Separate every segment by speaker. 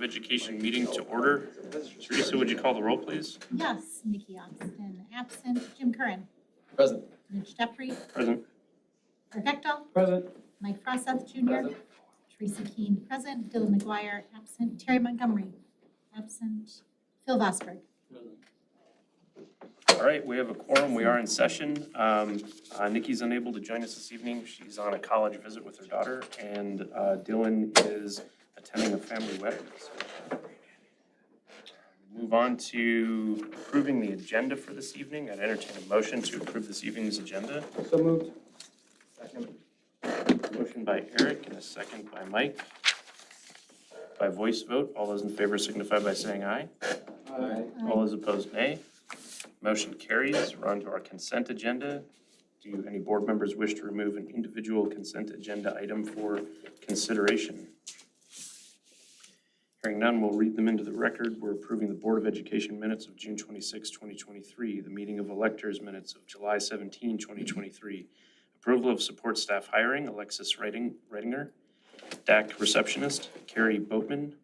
Speaker 1: of Education meeting to order. Teresa, would you call the roll, please?
Speaker 2: Yes, Nikki Oxton absent. Jim Curran.
Speaker 3: Present.
Speaker 2: Mitch Jeffrey.
Speaker 1: Present.
Speaker 2: Eric Ecdahl.
Speaker 3: Present.
Speaker 2: Mike Froseth Jr.
Speaker 3: Present.
Speaker 2: Teresa Keane present. Dylan McGuire absent. Terry Montgomery absent. Phil Vosberg.
Speaker 1: All right, we have a quorum. We are in session. Nikki's unable to join us this evening. She's on a college visit with her daughter, and Dylan is attending a family wedding. So, move on to approving the agenda for this evening. I'd entertain a motion to approve this evening's agenda.
Speaker 3: So moved. Second.
Speaker 1: Motion by Eric and a second by Mike. By voice vote, all those in favor signify by saying aye.
Speaker 3: Aye.
Speaker 1: All those opposed, nay. Motion carries. We're on to our consent agenda. Do any board members wish to remove an individual consent agenda item for consideration? Hearing none, we'll read them into the record. We're approving the Board of Education minutes of June 26, 2023, the meeting of Electors minutes of July 17, 2023, approval of support staff hiring, Alexis Reitinger, DAC receptionist, Carrie Boatman,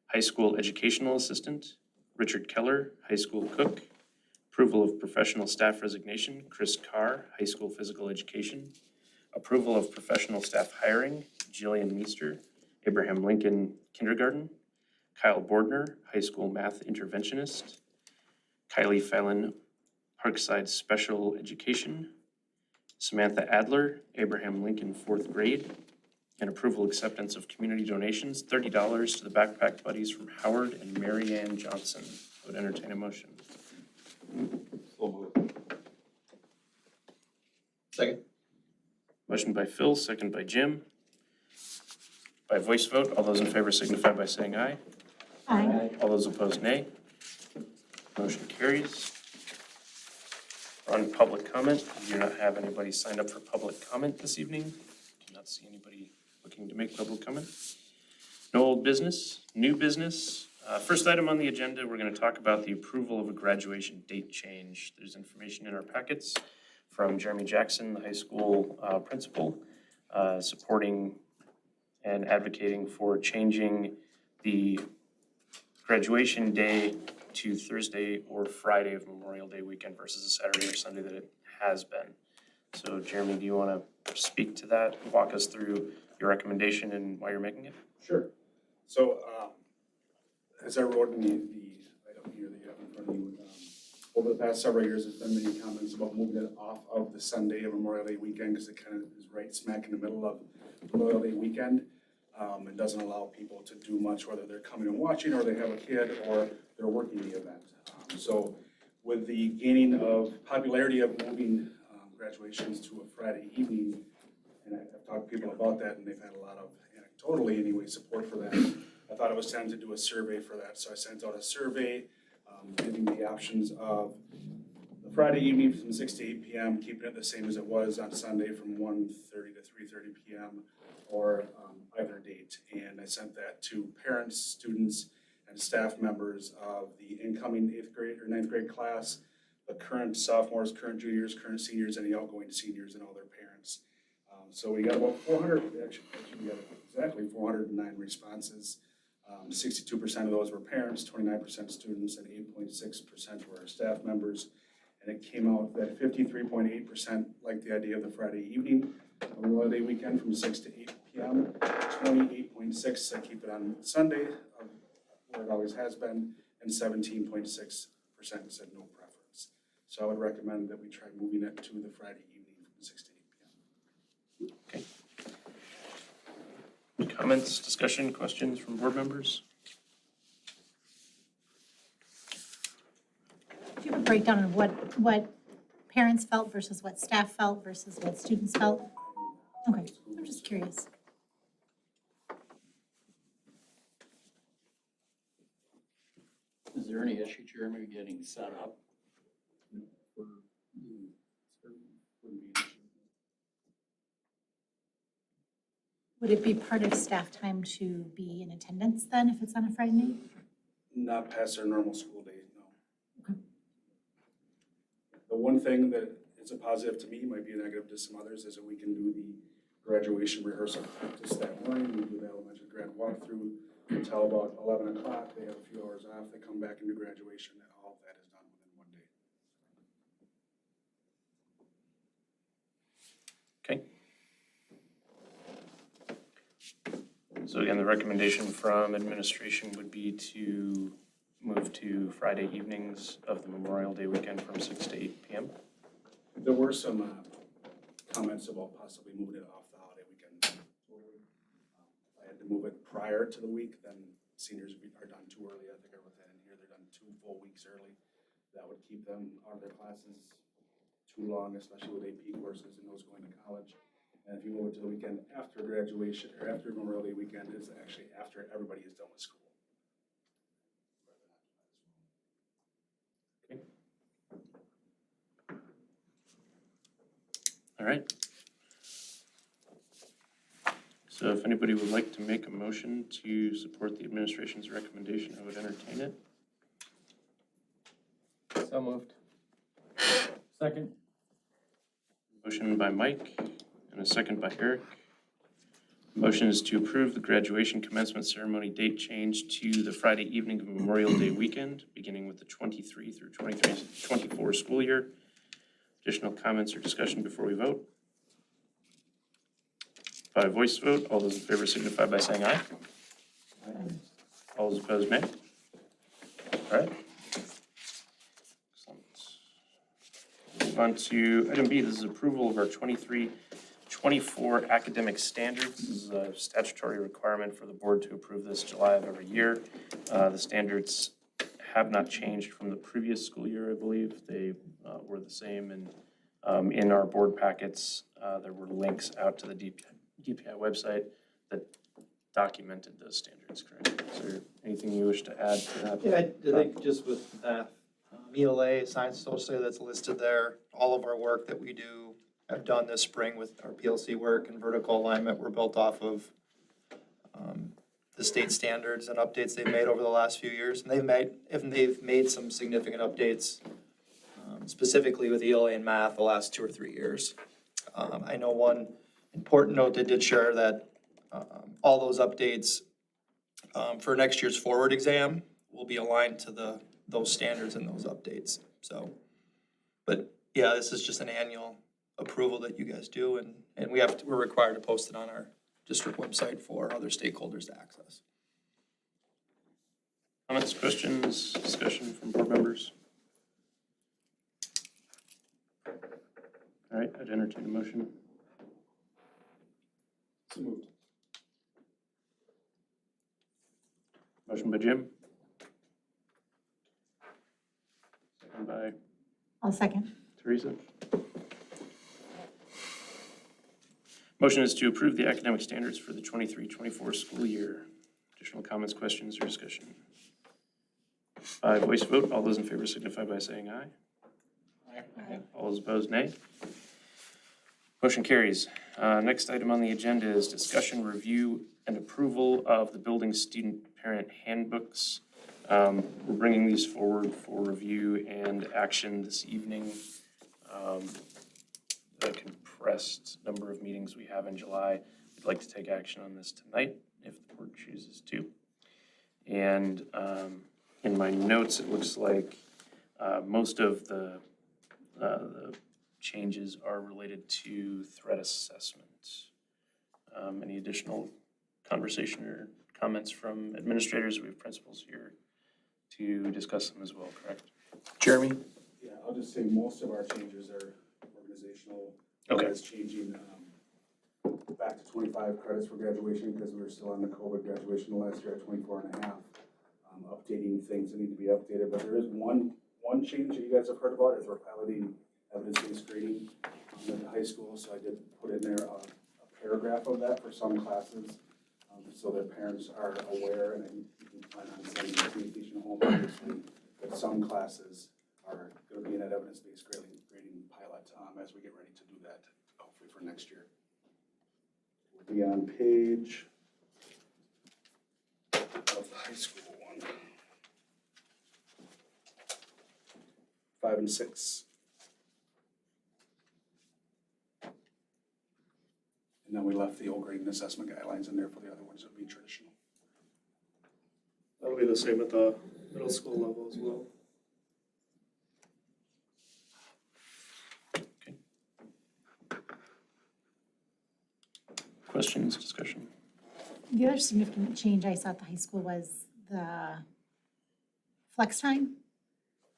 Speaker 1: high school educational assistant, Richard Keller, high school cook, approval of professional staff resignation, Chris Carr, high school physical education, approval of professional staff hiring, Jillian Meester, Abraham Lincoln kindergarten, Kyle Bordner, high school math interventionist, Kylie Fallon, Parkside special education, Samantha Adler, Abraham Lincoln fourth grade, and approval acceptance of community donations, $30 to the Backpack Buddies from Howard and Mary Ann Johnson. I would entertain a motion.
Speaker 3: So moved. Second.
Speaker 1: Motion by Phil, second by Jim. By voice vote, all those in favor signify by saying aye.
Speaker 2: Aye.
Speaker 1: All those opposed, nay. Motion carries. We're on public comment. We do not have anybody signed up for public comment this evening. Do not see anybody looking to make public comment. No old business, new business. First item on the agenda, we're going to talk about the approval of a graduation date change. There's information in our packets from Jeremy Jackson, the high school principal, supporting and advocating for changing the graduation day to Thursday or Friday of Memorial Day weekend versus a Saturday or Sunday that it has been. So Jeremy, do you want to speak to that, walk us through your recommendation and why you're making it?
Speaker 4: Sure. So, as I wrote in the item here that you have in front of you, over the past several years, there's been many comments about moving it off of the Sunday of Memorial Day weekend because it kind of is right smack in the middle of Memorial Day weekend. It doesn't allow people to do much, whether they're coming and watching or they have a kid or they're working the event. So with the gaining of popularity of moving graduations to a Friday evening, and I've talked to people about that and they've had a lot of, anecdotally anyway, support for that. I thought it was time to do a survey for that. So I sent out a survey giving the options of the Friday evening from 6 to 8 p.m., keeping it the same as it was on Sunday from 1:30 to 3:30 p.m. or either date. And I sent that to parents, students, and staff members of the incoming 8th grade or 9th grade class, the current sophomores, current juniors, current seniors, and the outgoing seniors and all their parents. So we got about 400, actually we got exactly 409 responses. 62% of those were parents, 29% students, and 8.6% were our staff members. And it came out that 53.8% liked the idea of the Friday evening, Memorial Day weekend from 6 to 8 p.m. 28.6% said keep it on Sunday, where it always has been, and 17.6% said no preference. So I would recommend that we try moving it to the Friday evening from 6 to 8 p.m.
Speaker 1: Okay. Any comments, discussion, questions from board members?
Speaker 2: Do you have a breakdown of what parents felt versus what staff felt versus what students felt? Okay, I'm just curious.
Speaker 5: Is there any issue, Jeremy, getting set up for you? Wouldn't be an issue.
Speaker 2: Would it be part of staff time to be in attendance then if it's on a Friday?
Speaker 4: Not past their normal school day, no.
Speaker 2: Okay.
Speaker 4: The one thing that is a positive to me, might be a negative to some others, is that we can do the graduation rehearsal practice that morning. We do the elementary grad walkthrough until about 11 o'clock. They have a few hours off. They come back and do graduation, and all of that is done within one day.
Speaker 1: Okay. So again, the recommendation from administration would be to move to Friday evenings of the Memorial Day weekend from 6 to 8 p.m.
Speaker 4: There were some comments about possibly moving it off the holiday weekend. If I had to move it prior to the week, then seniors are done too early. I think I wrote that in here. They're done 2 full weeks early. That would keep them out of their classes too long, especially with AP courses and those going to college. And if you move it to the weekend after graduation, or after Memorial Day weekend, is actually after everybody is done with school.
Speaker 1: All right. So if anybody would like to make a motion to support the administration's recommendation, I would entertain it.
Speaker 3: So moved. Second.
Speaker 1: Motion by Mike and a second by Eric. Motion is to approve the graduation commencement ceremony date change to the Friday evening of Memorial Day weekend, beginning with the 23 through 24 school year. Additional comments or discussion before we vote? By voice vote, all those in favor signify by saying aye. All those opposed, nay. All right. Excellent. Move on to item B. This is approval of our 23-24 academic standards. This is a statutory requirement for the board to approve this July of every year. The standards have not changed from the previous school year, I believe. They were the same, and in our board packets, there were links out to the DPI website that documented those standards, correct? Is there anything you wish to add to that?
Speaker 6: Yeah, I think just with ELA, science social study that's listed there, all of our work that we do, have done this spring with our PLC work and vertical alignment, we're built off of the state standards and updates they've made over the last few years. And they've made some significant updates, specifically with ELA and math the last 2 or 3 years. I know one important note they did share that all those updates for next year's forward exam will be aligned to those standards and those updates. So, but yeah, this is just an annual approval that you guys do, and we're required to post it on our district website for other stakeholders to access.
Speaker 1: Comments, questions, discussion from board members? All right, I'd entertain a motion.
Speaker 3: So moved.
Speaker 1: Motion by Jim. Second by
Speaker 2: I'll second.
Speaker 1: Teresa. Motion is to approve the academic standards for the 23-24 school year. Additional comments, questions, or discussion? By voice vote, all those in favor signify by saying aye.
Speaker 2: Aye.
Speaker 1: All those opposed, nay. Motion carries. Next item on the agenda is discussion, review, and approval of the building student parent handbooks. We're bringing these forward for review and action this evening. The compressed number of meetings we have in July, we'd like to take action on this tonight if the board chooses to. And in my notes, it looks like most of the changes are related to threat assessment. Any additional conversation or comments from administrators? We have principals here to discuss them as well, correct?
Speaker 6: Jeremy?
Speaker 4: Yeah, I'll just say most of our changes are organizational.
Speaker 1: Okay.
Speaker 4: It's changing back to 25 credits for graduation because we were still on the COVID graduation last year at 24 and a half. Updating things that need to be updated, but there is one change that you guys have heard about is we're piloting evidence-based grading at the high school. So I did put in there a paragraph of that for some classes, so their parents are aware, and you can plan on sending the communication home, obviously, but some classes are going to be in that evidence-based grading pilot as we get ready to do that, hopefully for next year. We'll be on page of the high school one. 5 and 6. And then we left the old grading assessment guidelines in there for the other ones that would be traditional.
Speaker 7: That'll be the same at the middle school level as well.
Speaker 1: Questions, discussion?
Speaker 2: The other significant change I saw at the high school was the flex time.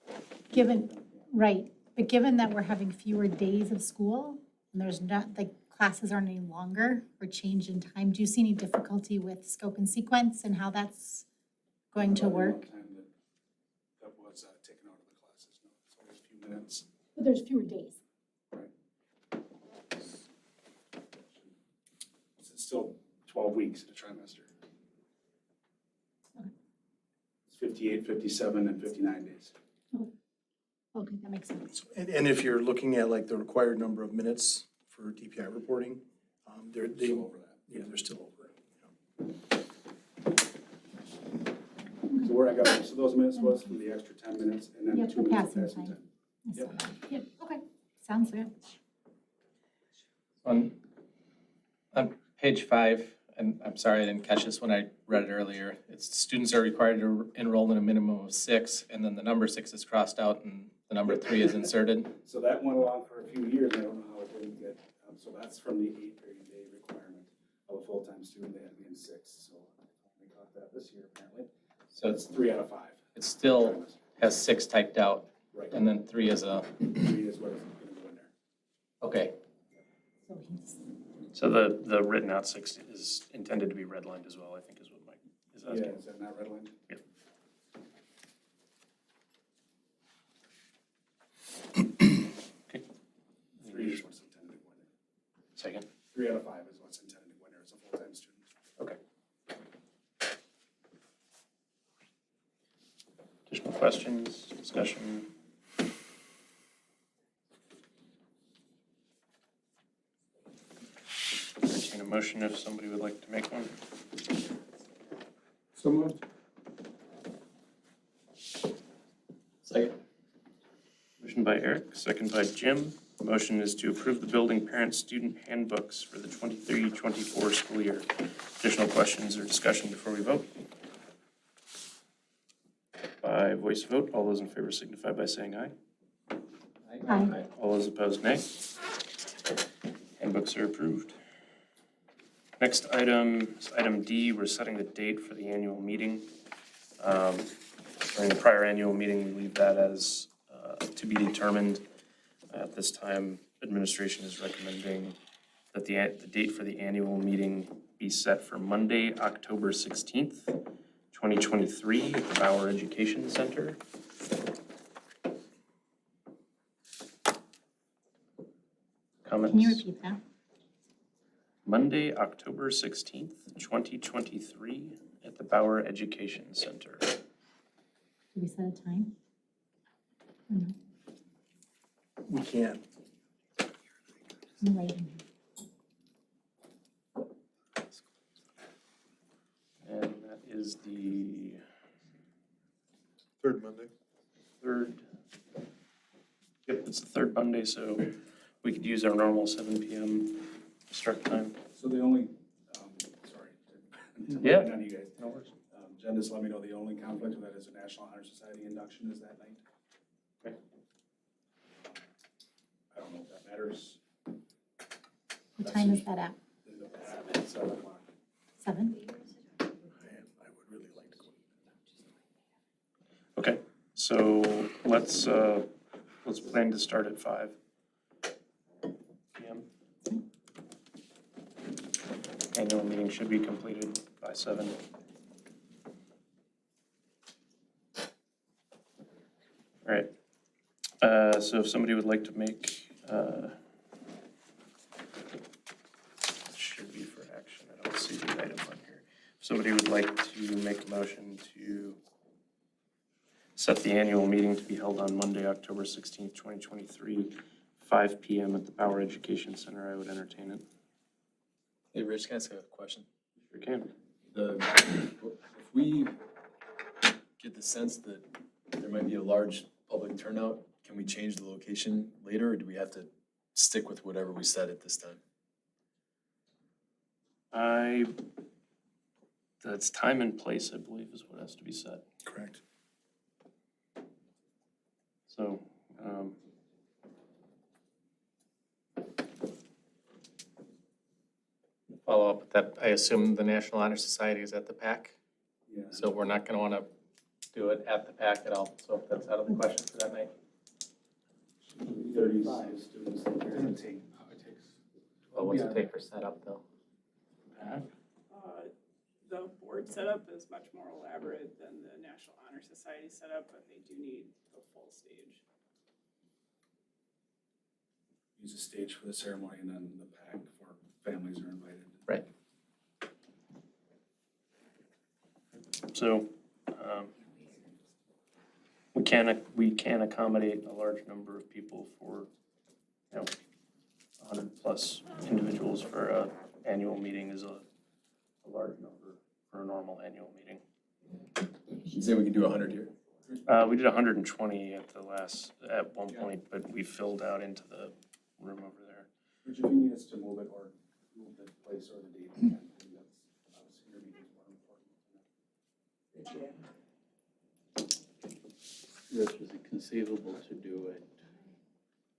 Speaker 2: But given that we're having fewer days of school, and there's not, the classes aren't any longer or change in time, do you see any difficulty with scope and sequence and how that's going to work?
Speaker 4: Time that was taken out of the classes, no, it's only a few minutes.
Speaker 2: But there's fewer days.
Speaker 4: It's still 12 weeks in a trimester.
Speaker 2: Okay.
Speaker 4: It's 58, 57, and 59 days.
Speaker 2: Okay, that makes sense.
Speaker 8: And if you're looking at like the required number of minutes for DPI reporting, they're
Speaker 4: Still over that.
Speaker 8: yeah, they're still over it.
Speaker 4: So where I got most of those minutes was for the extra 10 minutes and then
Speaker 2: Yep,
Speaker 4: 2
Speaker 2: the
Speaker 4: minutes of
Speaker 2: passing
Speaker 4: passing
Speaker 2: time.
Speaker 4: time.
Speaker 2: I saw that. Yep, okay, sounds good.
Speaker 9: On page 5, and I'm sorry I didn't catch this when I read it earlier, it's students are required to enroll in a minimum of 6, and then the number 6 is crossed out and the number 3 is inserted.
Speaker 4: So that went along for a few years, I don't know how it didn't get, so that's from the 8-day requirement of a full-time student, they had to be in 6, so they caught that this year apparently.
Speaker 9: So
Speaker 4: It's 3 out of 5.
Speaker 9: it still has 6 typed out,
Speaker 4: Right,
Speaker 9: and then 3 is a,
Speaker 4: 3 is what is gonna go in there.
Speaker 9: okay.
Speaker 2: So he's,
Speaker 1: So the written out 6 is intended to be redlined as well, I think is what Mike is
Speaker 4: Yeah,
Speaker 1: asking.
Speaker 4: is that not redlined?
Speaker 1: Yep. Okay.
Speaker 4: 3 is what's intended to go in there.
Speaker 1: Second.
Speaker 4: 3 out of 5 is what's intended to go in there as a full-time student.
Speaker 1: Okay. Additional questions, discussion? Entertain a motion if somebody would like to make one.
Speaker 3: So moved.
Speaker 9: Second.
Speaker 1: Motion by Eric, second by Jim. The motion is to approve the building parent-student handbooks for the 23-24 school year. Additional questions or discussion before we vote? By voice vote, all those in favor signify by saying aye.
Speaker 2: Aye.
Speaker 1: All those opposed, nay. Handbooks are approved. Next item is item D. We're setting the date for the annual meeting. During the prior annual meeting, we leave that as to be determined. At this time, administration is recommending that the date for the annual meeting be set for Monday, October 16th, 2023 at the Bauer Education Center. Comments?
Speaker 2: can you repeat that?
Speaker 1: Monday, October 16th, 2023 at the Bauer Education Center.
Speaker 2: Did we set a time? Or no?
Speaker 8: We can.
Speaker 2: I'm writing.
Speaker 1: And that is the
Speaker 8: Third Monday.
Speaker 1: third. Yep, it's the third Monday, so we could use our normal 7 p.m. start time.
Speaker 4: So the only, sorry.
Speaker 1: Yeah.
Speaker 4: None of you guys.
Speaker 1: No worries.
Speaker 4: Jen just let me know the only conflict with that is a National Honor Society induction is that night.
Speaker 1: Okay.
Speaker 4: I don't know if that matters.
Speaker 2: What time is that at?
Speaker 4: 7 o'clock.
Speaker 2: 7?
Speaker 8: I would really like to go.
Speaker 1: Okay, so let's plan to start at 5 p.m. Annual meeting should be completed by 7. All right, so if somebody would like to make, should be for action, I don't see the item on here. If somebody would like to make a motion to set the annual meeting to be held on Monday, October 16th, 2023, 5 p.m. at the Bauer Education Center, I would entertain it.
Speaker 10: Hey, Rich, can I ask a question?
Speaker 1: Sure can.
Speaker 10: If we get the sense that there might be a large public turnout, can we change the location later, or do we have to stick with whatever we said at this time?
Speaker 1: I That's time and place, I believe, is what has to be set.
Speaker 8: Correct.
Speaker 1: So,
Speaker 9: Follow up with that, I assume the National Honor Society is at the PAC,
Speaker 4: Yeah.
Speaker 9: so we're not gonna wanna do it at the PAC at all, so that's out of the question for that night.
Speaker 4: 35 students that there.
Speaker 5: Doesn't take, it takes.
Speaker 9: Well, what's
Speaker 4: Yeah.
Speaker 9: it take for setup though?
Speaker 11: The board setup is much more elaborate than the National Honor Society setup, but they do need the full stage.
Speaker 4: Use a stage for the ceremony and then the pack for families are invited.
Speaker 9: Right.
Speaker 1: so, we can accommodate a large number of people for, 100+ individuals for a annual meeting is a large number for a normal annual meeting.
Speaker 10: You say we could do 100 here?
Speaker 1: We did 120 at one point, but we filled out into the room over there.
Speaker 4: Would you need us to move it or move the place or the date? I think that's obviously your meeting is more important.
Speaker 5: Rich, is it conceivable to do it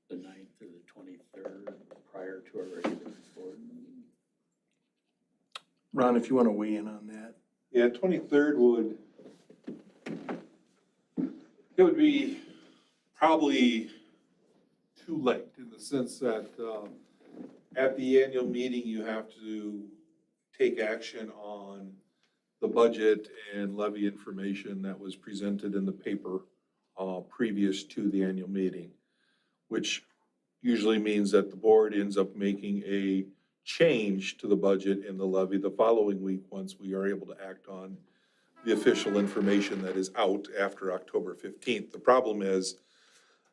Speaker 5: the 9th or the 23rd prior to our regular board meeting?
Speaker 8: Ron, if you want to weigh in on that.
Speaker 12: Yeah, 23rd it would be probably too late in the sense that at the annual meeting, you have to take action on the budget and levy information that was presented in the paper previous to the annual meeting, which usually means that the board ends up making a change to the budget and the levy the following week once we are able to act on the official information that is out after October 15th. The problem is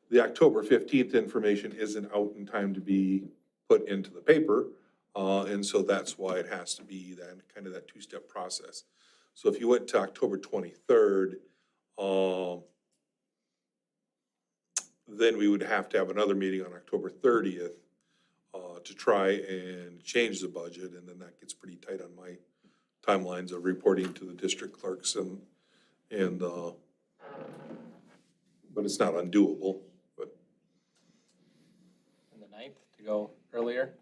Speaker 12: the October 15th information isn't out in time to be put into the paper. And so that's why it has to be then kind of that two-step process. So if you went to October 23rd, then we would have to have another meeting on October 30th to try and change the budget, and then that gets pretty tight on my timelines of reporting to the district clerks and but it's not undoable, but.
Speaker 9: And the 9th to go earlier?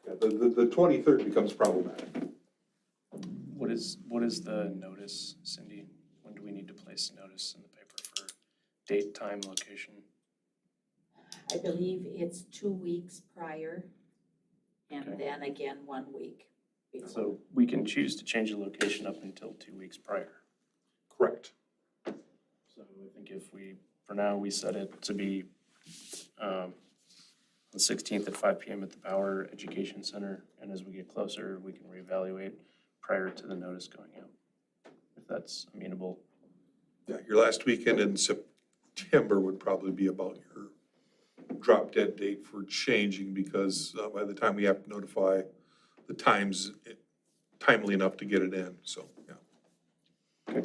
Speaker 12: Yeah, the 23rd becomes problematic.
Speaker 1: What is the notice, Cindy? When do we need to place notice in the paper for date, time, location?
Speaker 13: I believe it's 2 weeks prior, and
Speaker 1: Okay.
Speaker 13: then again 1 week before.
Speaker 1: So we can choose to change the location up until 2 weeks prior.
Speaker 12: Correct.
Speaker 1: So I think if for now, we set it to be the 16th at 5 p.m. at the Bauer Education Center, and as we get closer, we can reevaluate prior to the notice going out, if that's amenable.
Speaker 12: Yeah, your last weekend in September would probably be about your drop dead date for changing, because by the time we have to notify the times, timely enough to get it in, so, yeah.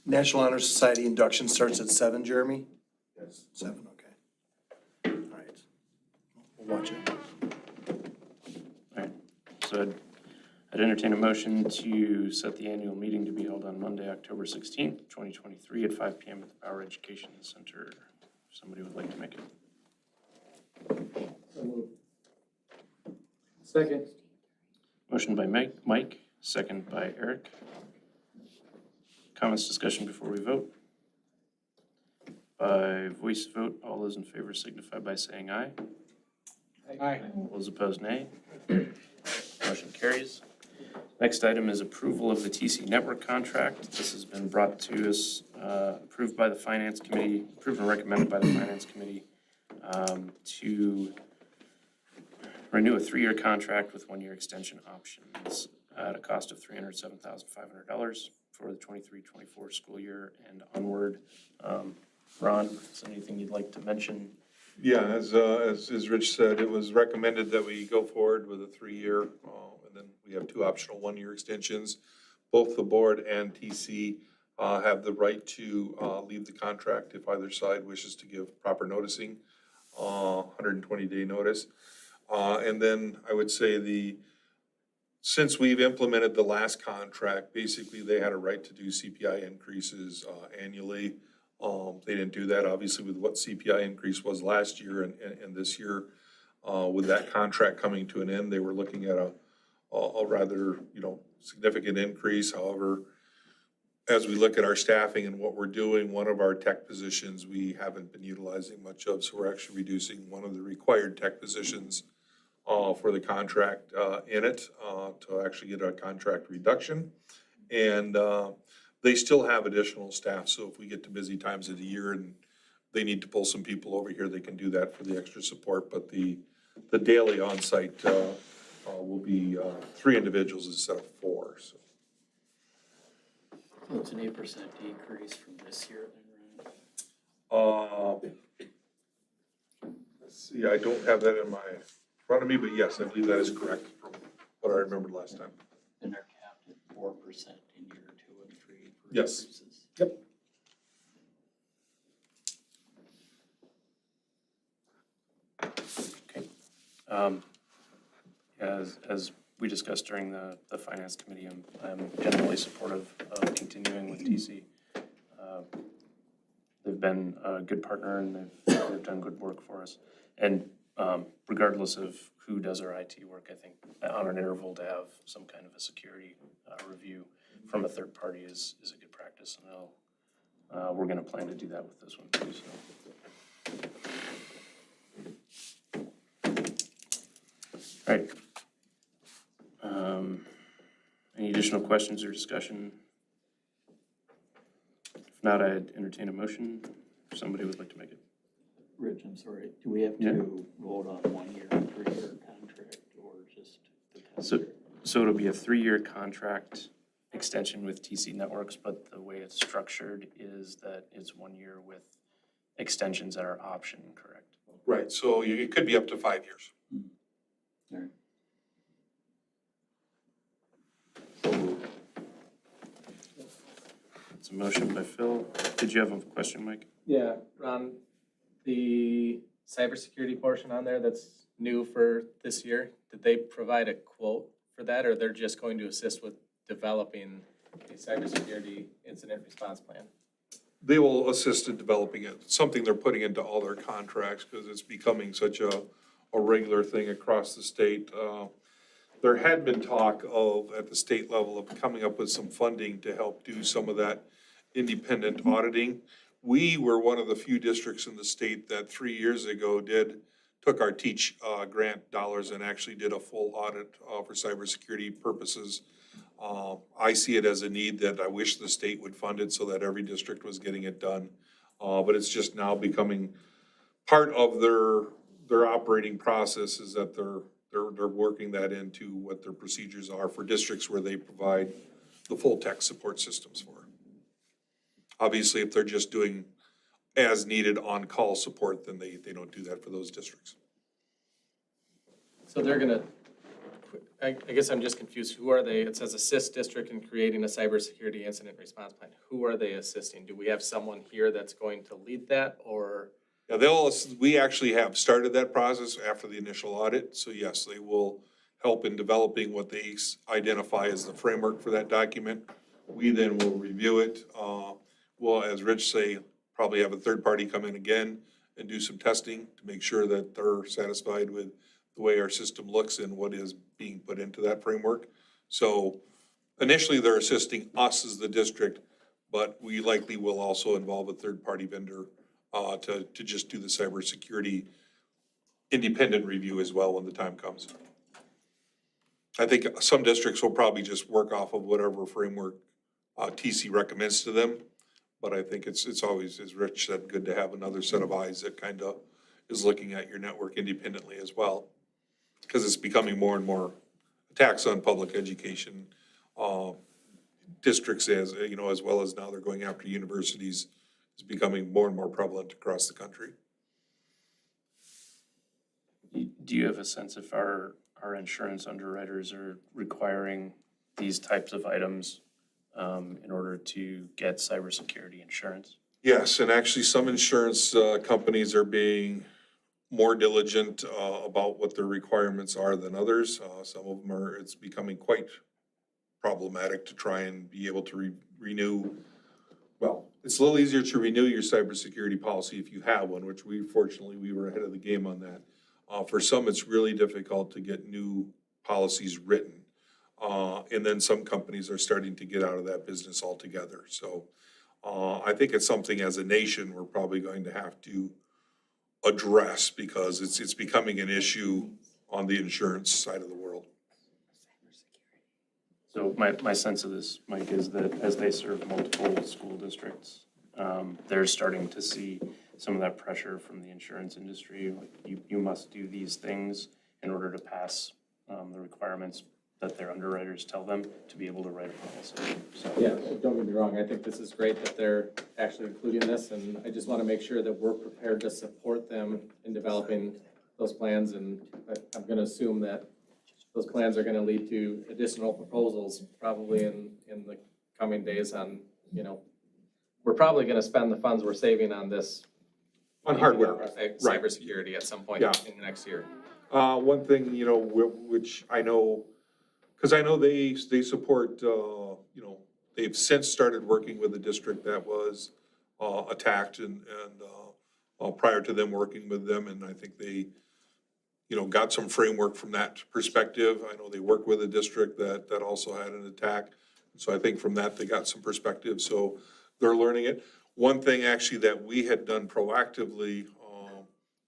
Speaker 8: National Honor Society induction starts at 7, Jeremy?
Speaker 4: Yes.
Speaker 8: 7, okay. All right. We'll watch it.
Speaker 1: All right, so I'd entertain a motion to set the annual meeting to be held on Monday, October 16th, 2023 at 5 p.m. at the Bauer Education Center. If somebody would like to make it.
Speaker 3: So moved. Second.
Speaker 1: Motion by Mike, second by Eric. Comments, discussion before we vote? By voice vote, all those in favor signify by saying aye.
Speaker 3: Aye.
Speaker 1: All those opposed, nay. Motion carries. Next item is approval of the TC Network contract. This has been brought to us, approved by the Finance Committee, approved and recommended by the Finance Committee to renew a 3-year contract with 1-year extension options at a cost of $307,500 for the 23-24 school year and onward. Ron, is there anything you'd like to mention?
Speaker 12: Yeah, as Rich said, it was recommended that we go forward with a 3-year, and then we have 2 optional 1-year extensions. Both the board and TC have the right to leave the contract if either side wishes to give proper noticing, 120-day notice. And then I would say since we've implemented the last contract, basically they had a right to do CPI increases annually. They didn't do that, obviously, with what CPI increase was last year and this year. With that contract coming to an end, they were looking at a rather, significant increase. However, as we look at our staffing and what we're doing, one of our tech positions we haven't been utilizing much of, so we're actually reducing one of the required tech positions for the contract in it to actually get a contract reduction. And they still have additional staff, so if we get to busy times of the year and they need to pull some people over here, they can do that for the extra support. But the daily on-site will be 3 individuals instead of 4, so.
Speaker 5: So it's an 8% decrease from this year then,
Speaker 12: Let's see, I don't have that in front of me, but yes, I believe that is correct from what I remembered last time.
Speaker 5: and they're capped at 4% in year 2 and 3 for
Speaker 12: Yes.
Speaker 5: increases.
Speaker 12: Yep.
Speaker 1: As we discussed during the finance committee, I'm generally supportive of continuing with TC. They've been a good partner and they've done good work for us. And regardless of who does our IT work, I think on an interval to have some kind of a security review from a third party is a good practice. And we're going to plan to do that with this one too. So. All right. Any additional questions or discussion? If not, I'd entertain a motion if somebody would like to make it.
Speaker 5: Rich, I'm sorry, do we have to vote on 1 year and 3-year contract or just the contract?
Speaker 1: So it'll be a 3-year contract extension with TC Networks, but the way it's structured is that it's 1 year with extensions at our option, correct?
Speaker 12: Right, so it could be up to 5 years.
Speaker 5: All right.
Speaker 1: It's a motion by Phil. Did you have a question, Mike?
Speaker 9: Yeah, Ron, the cybersecurity portion on there that's new for this year, did they provide a quote for that, or they're just going to assist with developing a cybersecurity incident response plan?
Speaker 12: They will assist in developing it, something they're putting into all their contracts because it's becoming such a regular thing across the state. There had been talk of, at the state level, of coming up with some funding to help do some of that independent auditing. We were one of the few districts in the state that 3 years ago took our TEACH grant dollars and actually did a full audit for cybersecurity purposes. I see it as a need that I wish the state would fund it so that every district was getting it done. But it's just now becoming part of their operating process is that they're working that into what their procedures are for districts where they provide the full tech support systems for. Obviously, if they're just doing as needed on-call support, then they don't do that for those districts.
Speaker 9: So they're gonna, I guess I'm just confused. Who are they? It says assist district in creating a cybersecurity incident response plan. Who are they assisting? Do we have someone here that's going to lead that, or?
Speaker 12: Yeah, we actually have started that process after the initial audit. So yes, they will help in developing what they identify as the framework for that document. We then will review it. We'll, as Rich say, probably have a third party come in again and do some testing to make sure that they're satisfied with the way our system looks and what is being put into that framework. So initially they're assisting us as the district, but we likely will also involve a third party vendor to just do the cybersecurity independent review as well when the time comes. I think some districts will probably just work off of whatever framework TC recommends to them. But I think it's always, as Rich said, good to have another set of eyes that kind of is looking at your network independently as well. Because it's becoming more and more attacks on public education districts as well as now they're going after universities. Is becoming more and more prevalent across the country.
Speaker 1: Do you have a sense if our insurance underwriters are requiring these types of items in order to get cybersecurity insurance?
Speaker 12: Yes, and actually some insurance companies are being more diligent about what their requirements are than others. Some of them are, it's becoming quite problematic to try and be able to renew. Well, it's a little easier to renew your cybersecurity policy if you have one, which fortunately, we were ahead of the game on that. For some, it's really difficult to get new policies written. And then some companies are starting to get out of that business altogether. So I think it's something as a nation, we're probably going to have to address because it's becoming an issue on the insurance side of the world.
Speaker 1: So my sense of this, Mike, is that as they serve multiple school districts, they're starting to see some of that pressure from the insurance industry. Like you must do these things in order to pass the requirements that their underwriters tell them to be able to write a policy. So
Speaker 9: Yeah, don't get me wrong, I think this is great that they're actually including this, and I just want to make sure that we're prepared to support them in developing those plans, and I'm going to assume that those plans are going to lead to additional proposals probably in the coming days on, you know, we're probably going to spend the funds we're saving on this.
Speaker 12: On hardware,
Speaker 9: Cybersecurity at some point
Speaker 12: Yeah.
Speaker 9: in the next year.
Speaker 12: One thing, you know, which I know, because I know they support, you know, they've since started working with a district that was attacked and prior to them working with them, and I think they, you know, got some framework from that perspective. I know they worked with a district that also had an attack. So I think from that, they got some perspective, so they're learning it. One thing actually that we had done proactively,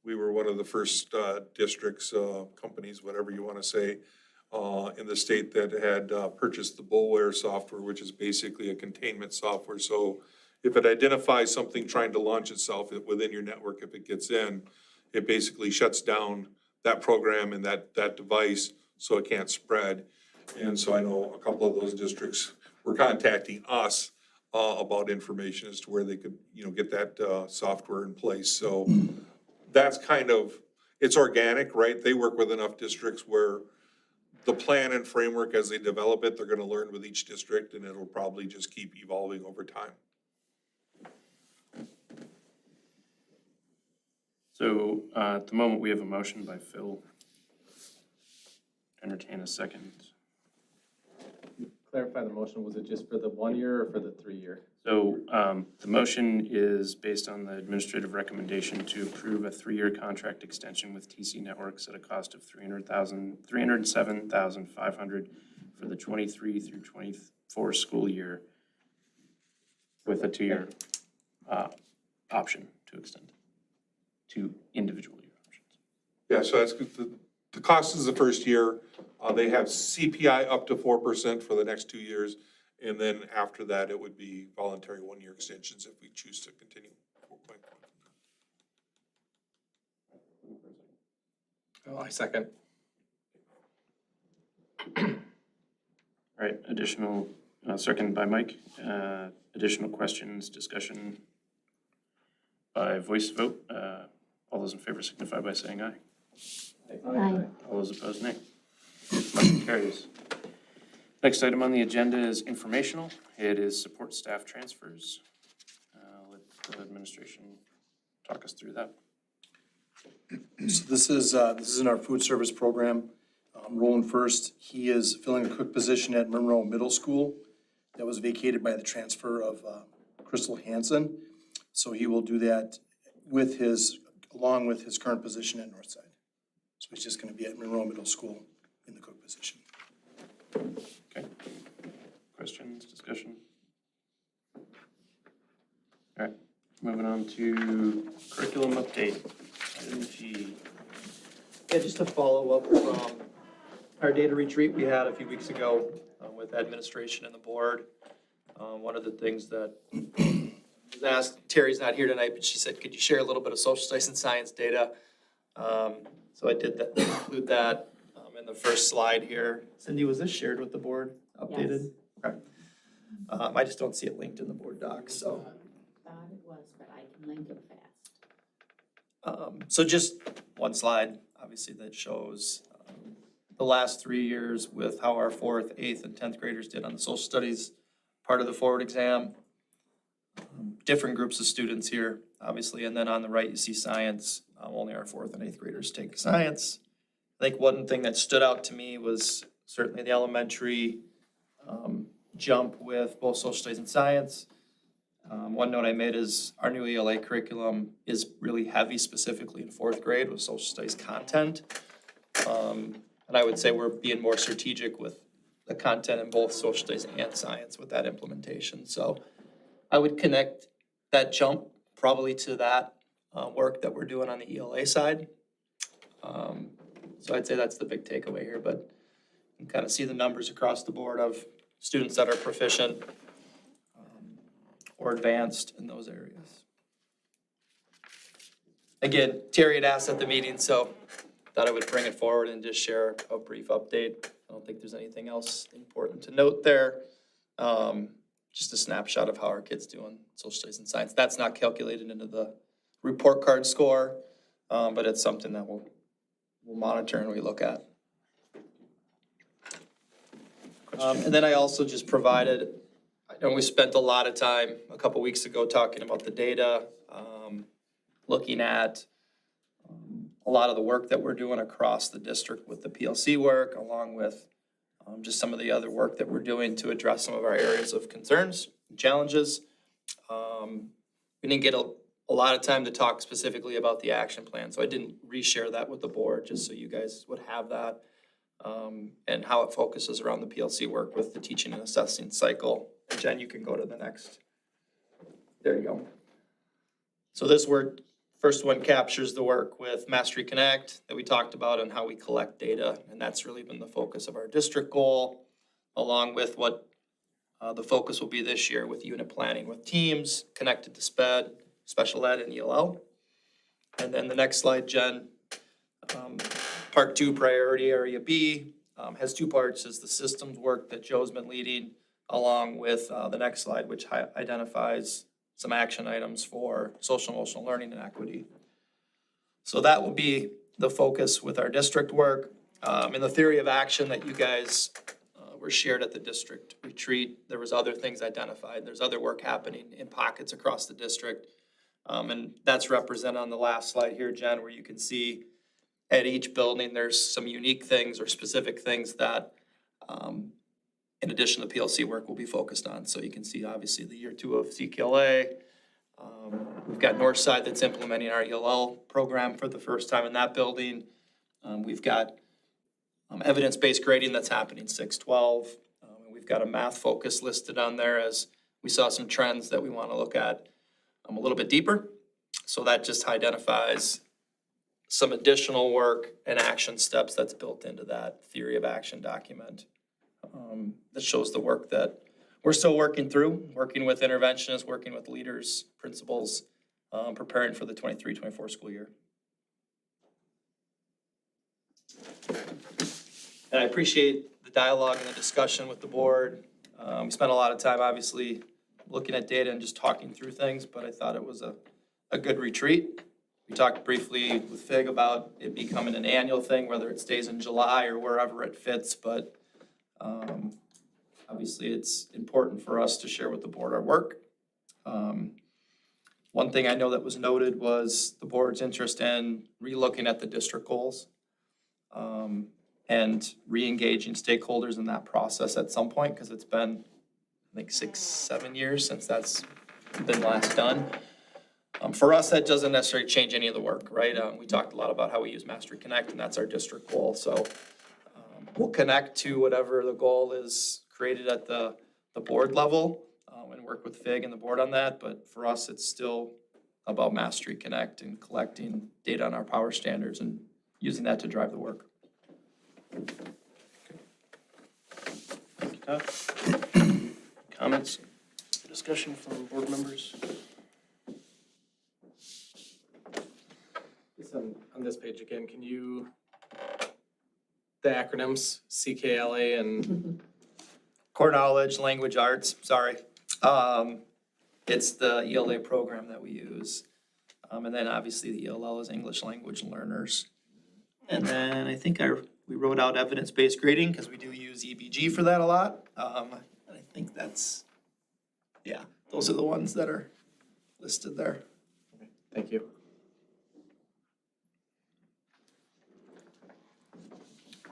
Speaker 12: we were one of the first districts, companies, whatever you want to say, in the state that had purchased the Bauer software, which is basically a containment software. So if it identifies something trying to launch itself within your network, if it gets in, it basically shuts down that program and that device so it can't spread. And so I know a couple of those districts were contacting us about information as to where they could, you know, get that software in place. So that's kind of, it's organic, right? They work with enough districts where the plan and framework as they develop it, they're gonna learn with each district and it'll probably just keep evolving over time.
Speaker 1: So at the moment, we have a motion by Phil. Entertain a second.
Speaker 9: Clarify the motion, was it just for the 1 year or for the 3 year?
Speaker 1: So the motion is based on the administrative recommendation to approve a 3-year contract extension with TC Networks at a cost of $307,500 for the 23 through 24 school year with a 2-year option to extend to individual year options.
Speaker 12: Yeah, so that's good. The cost is the first year. They have CPI up to 4% for the next 2 years. And then after that, it would be voluntary 1-year extensions if we choose to continue.
Speaker 9: Oh, I second.
Speaker 1: All right, additional, second by Mike. Additional questions, discussion by voice vote. All those in favor signify by saying aye.
Speaker 2: Aye.
Speaker 1: All those opposed, nay. Motion carries. Next item on the agenda is informational. It is support staff transfers. Let the administration talk us through that.
Speaker 8: So this is in our food service program. Roland First, he is filling a cook position at Monroe Middle School that was vacated by the transfer of Crystal Hansen. So he will do that along with his current position at Northside. So he's just going to be at Monroe Middle School in the cook position.
Speaker 1: Okay. Questions, discussion? All right, moving on to curriculum update. Item G.
Speaker 6: Yeah, just to follow up from our data retreat we had a few weeks ago with administration and the board. One of the things that was asked, Terry's not here tonight, but she said, could you share a little bit of social studies and science data? So I did that, include that in the first slide here. Cindy, was this shared with the board, updated?
Speaker 13: Yes.
Speaker 6: Okay. I just don't see it linked in the board docs, so.
Speaker 13: Thought it was, but I can link it fast.
Speaker 6: So just one slide, obviously, that shows the last 3 years with how our 4th, 8th, and 10th graders did on the social studies part of the forward exam. Different groups of students here, obviously, and then on the right, you see science. Only our 4th and 8th graders take science. I think one thing that stood out to me was certainly the elementary jump with both social studies and science. One note I made is our new ELA curriculum is really heavy specifically in 4th grade with social studies content. And I would say we're being more strategic with the content in both social studies and science with that implementation. So I would connect that jump probably to that work that we're doing on the ELA side. So I'd say that's the big takeaway here, but you can kind of see the numbers across the board of students that are proficient or advanced in those areas. Again, Terry had asked at the meeting, so thought I would bring it forward and just share a brief update. I don't think there's anything else important to note there. Just a snapshot of how our kids do in social studies and science. That's not calculated into the report card score, but it's something that we'll monitor and we look at. And then I also just provided, I know we spent a lot of time a couple weeks ago talking about the data, looking at a lot of the work that we're doing across the district with the PLC work, along with just some of the other work that we're doing to address some of our areas of concerns and challenges. We didn't get a lot of time to talk specifically about the action plan, so I didn't reshare that with the board, just so you guys would have that, and how it focuses around the PLC work with the teaching and assessing cycle. Jen, you can go to the next. There you go. So this work, first one captures the work with Mastery Connect that we talked about and how we collect data, and that's really been the focus of our district goal, along with what the focus will be this year with unit planning with teams connected to SPED, special ed, and ELL. And then the next slide, Jen, part 2, priority area B, has 2 parts. Is the systems work that Joe's been leading, along with the next slide, which identifies some action items for social emotional learning and equity. So that will be the focus with our district work. In the theory of action that you guys were shared at the district retreat, there was other things identified. There's other work happening in pockets across the district. And that's represented on the last slide here, Jen, where you can see at each building, there's some unique things or specific things that, in addition to PLC work, will be focused on. So you can see obviously the year 2 of CKLA. We've got Northside that's implementing our ELL program for the first time in that building. We've got evidence-based grading that's happening 6-12. And we've got a math focus listed on there as we saw some trends that we want to look at a little bit deeper. So that just identifies some additional work and action steps that's built into that theory of action document. That shows the work that we're still working through, working with interventionists, working with leaders, principals, preparing for the 23-24 school year. And I appreciate the dialogue and the discussion with the board. We spent a lot of time, obviously, looking at data and just talking through things, but I thought it was a good retreat. We talked briefly with Fig about it becoming an annual thing, whether it stays in July or wherever it fits, but obviously it's important for us to share with the board our work. One thing I know that was noted was the board's interest in relooking at the district goals and re-engaging stakeholders in that process at some point, because it's been, I think, 6-7 years since that's been last done. For us, that doesn't necessarily change any of the work, right? We talked a lot about how we use Mastery Connect, and that's our district goal. So we'll connect to whatever the goal is created at the board level and work with FIG and the board on that. But for us, it's still about Mastery Connect and collecting data on our power standards and using that to drive the work.
Speaker 1: Thank you, Todd. Comments, discussion from board members?
Speaker 9: On this page again, can you, the acronyms, CKLA and?
Speaker 6: Core knowledge, language arts, sorry. It's the ELA program that we use. And then obviously the ELL is English language learners. And then I think we wrote out evidence-based grading because we do use EBG for that a lot. I think that's, yeah, those are the ones that are listed there.
Speaker 9: Thank you.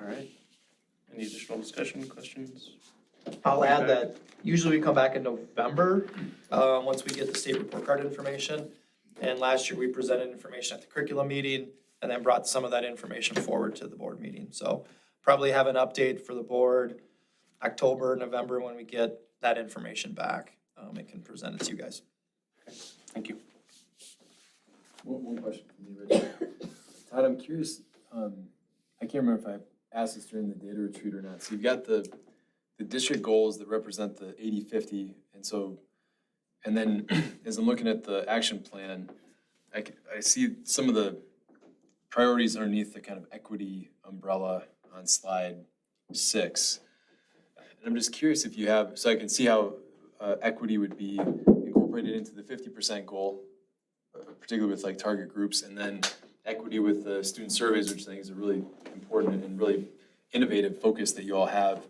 Speaker 1: All right. Any additional discussion, questions?
Speaker 6: I'll add that usually we come back in November, once we get the state report card information. And last year we presented information at the curriculum meeting and then brought some of that information forward to the board meeting. So probably have an update for the board October, November, when we get that information back. And can present it to you guys.
Speaker 1: Thank you.
Speaker 10: One question from me, Rich. Todd, I'm curious, I can't remember if I asked this during the data retreat or not. So you've got the district goals that represent the 80-50, and then as I'm looking at the action plan, I see some of the priorities underneath the kind of equity umbrella on slide 6. And I'm just curious if you have, so I can see how equity would be incorporated into the 50% goal, particularly with like target groups, and then equity with the student surveys, which I think is a really important and really innovative focus that you all have.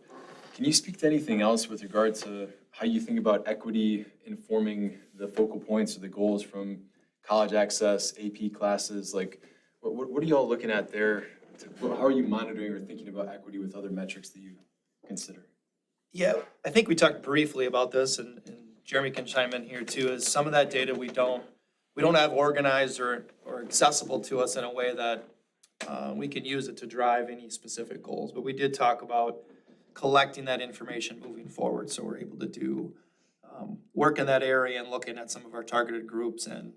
Speaker 10: Can you speak to anything else with regard to how you think about equity informing the focal points or the goals from college access, AP classes? Like, what are you all looking at there? How are you monitoring or thinking about equity with other metrics that you consider?
Speaker 6: Yeah, I think we talked briefly about this, and Jeremy can chime in here too, is some of that data we don't have organized or accessible to us in a way that we can use it to drive any specific goals. But we did talk about collecting that information moving forward, so we're able to do work in that area and looking at some of our targeted groups and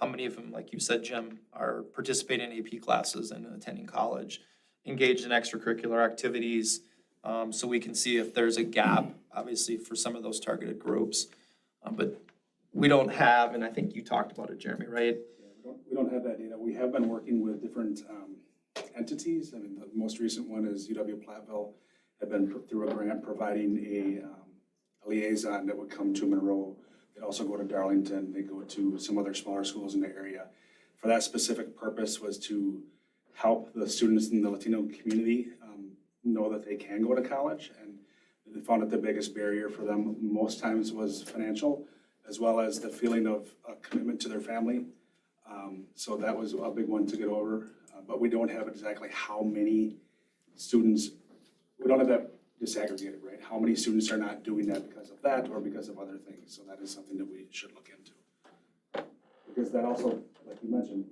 Speaker 6: how many of them, like you said, Jim, are participating in AP classes and attending college, engaged in extracurricular activities, so we can see if there's a gap, obviously, for some of those targeted groups. But we don't have, and I think you talked about it, Jeremy, right?
Speaker 4: Yeah, we don't have that data. We have been working with different entities. I mean, the most recent one is UW-Platteville have been through a grant providing a liaison that would come to Monroe. They'd also go to Darlington. They go to some other smaller schools in the area. For that specific purpose was to help the students in the Latino community know that they can go to college. And they found that the biggest barrier for them most times was financial, as well as the feeling of commitment to their family. So that was a big one to get over. But we don't have exactly how many students, we don't have that disaggregated, right? How many students are not doing that because of that or because of other things? So that is something that we should look into. Because that also, like you mentioned,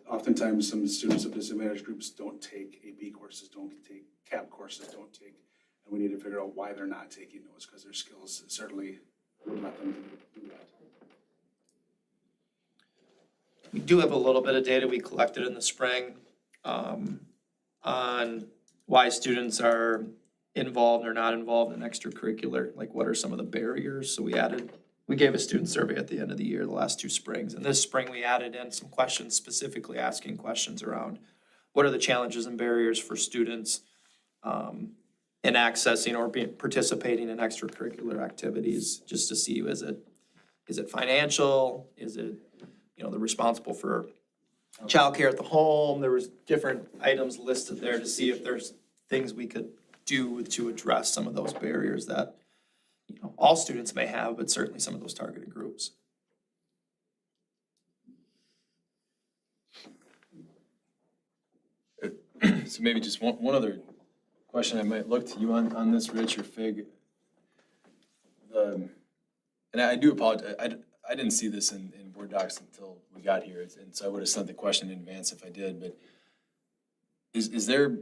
Speaker 4: oftentimes some students of disadvantaged groups don't take AP courses, don't take CAP courses, don't take, and we need to figure out why they're not taking those, because their skills certainly would let them do that.
Speaker 6: We do have a little bit of data we collected in the spring on why students are involved or not involved in extracurricular, like what are some of the barriers. So we gave a student survey at the end of the year, the last 2 springs. And this spring we added in some questions, specifically asking questions around what are the challenges and barriers for students in accessing or participating in extracurricular activities, just to see, is it financial? Is it, they're responsible for childcare at the home? There was different items listed there to see if there's things we could do to address some of those barriers that all students may have, but certainly some of those targeted groups.
Speaker 10: So maybe just one other question I might look to you on this, Rich or Fig. And I do apologize, I didn't see this in Board Docs until we got here, and so I would have sent the question in advance if I did, but is there,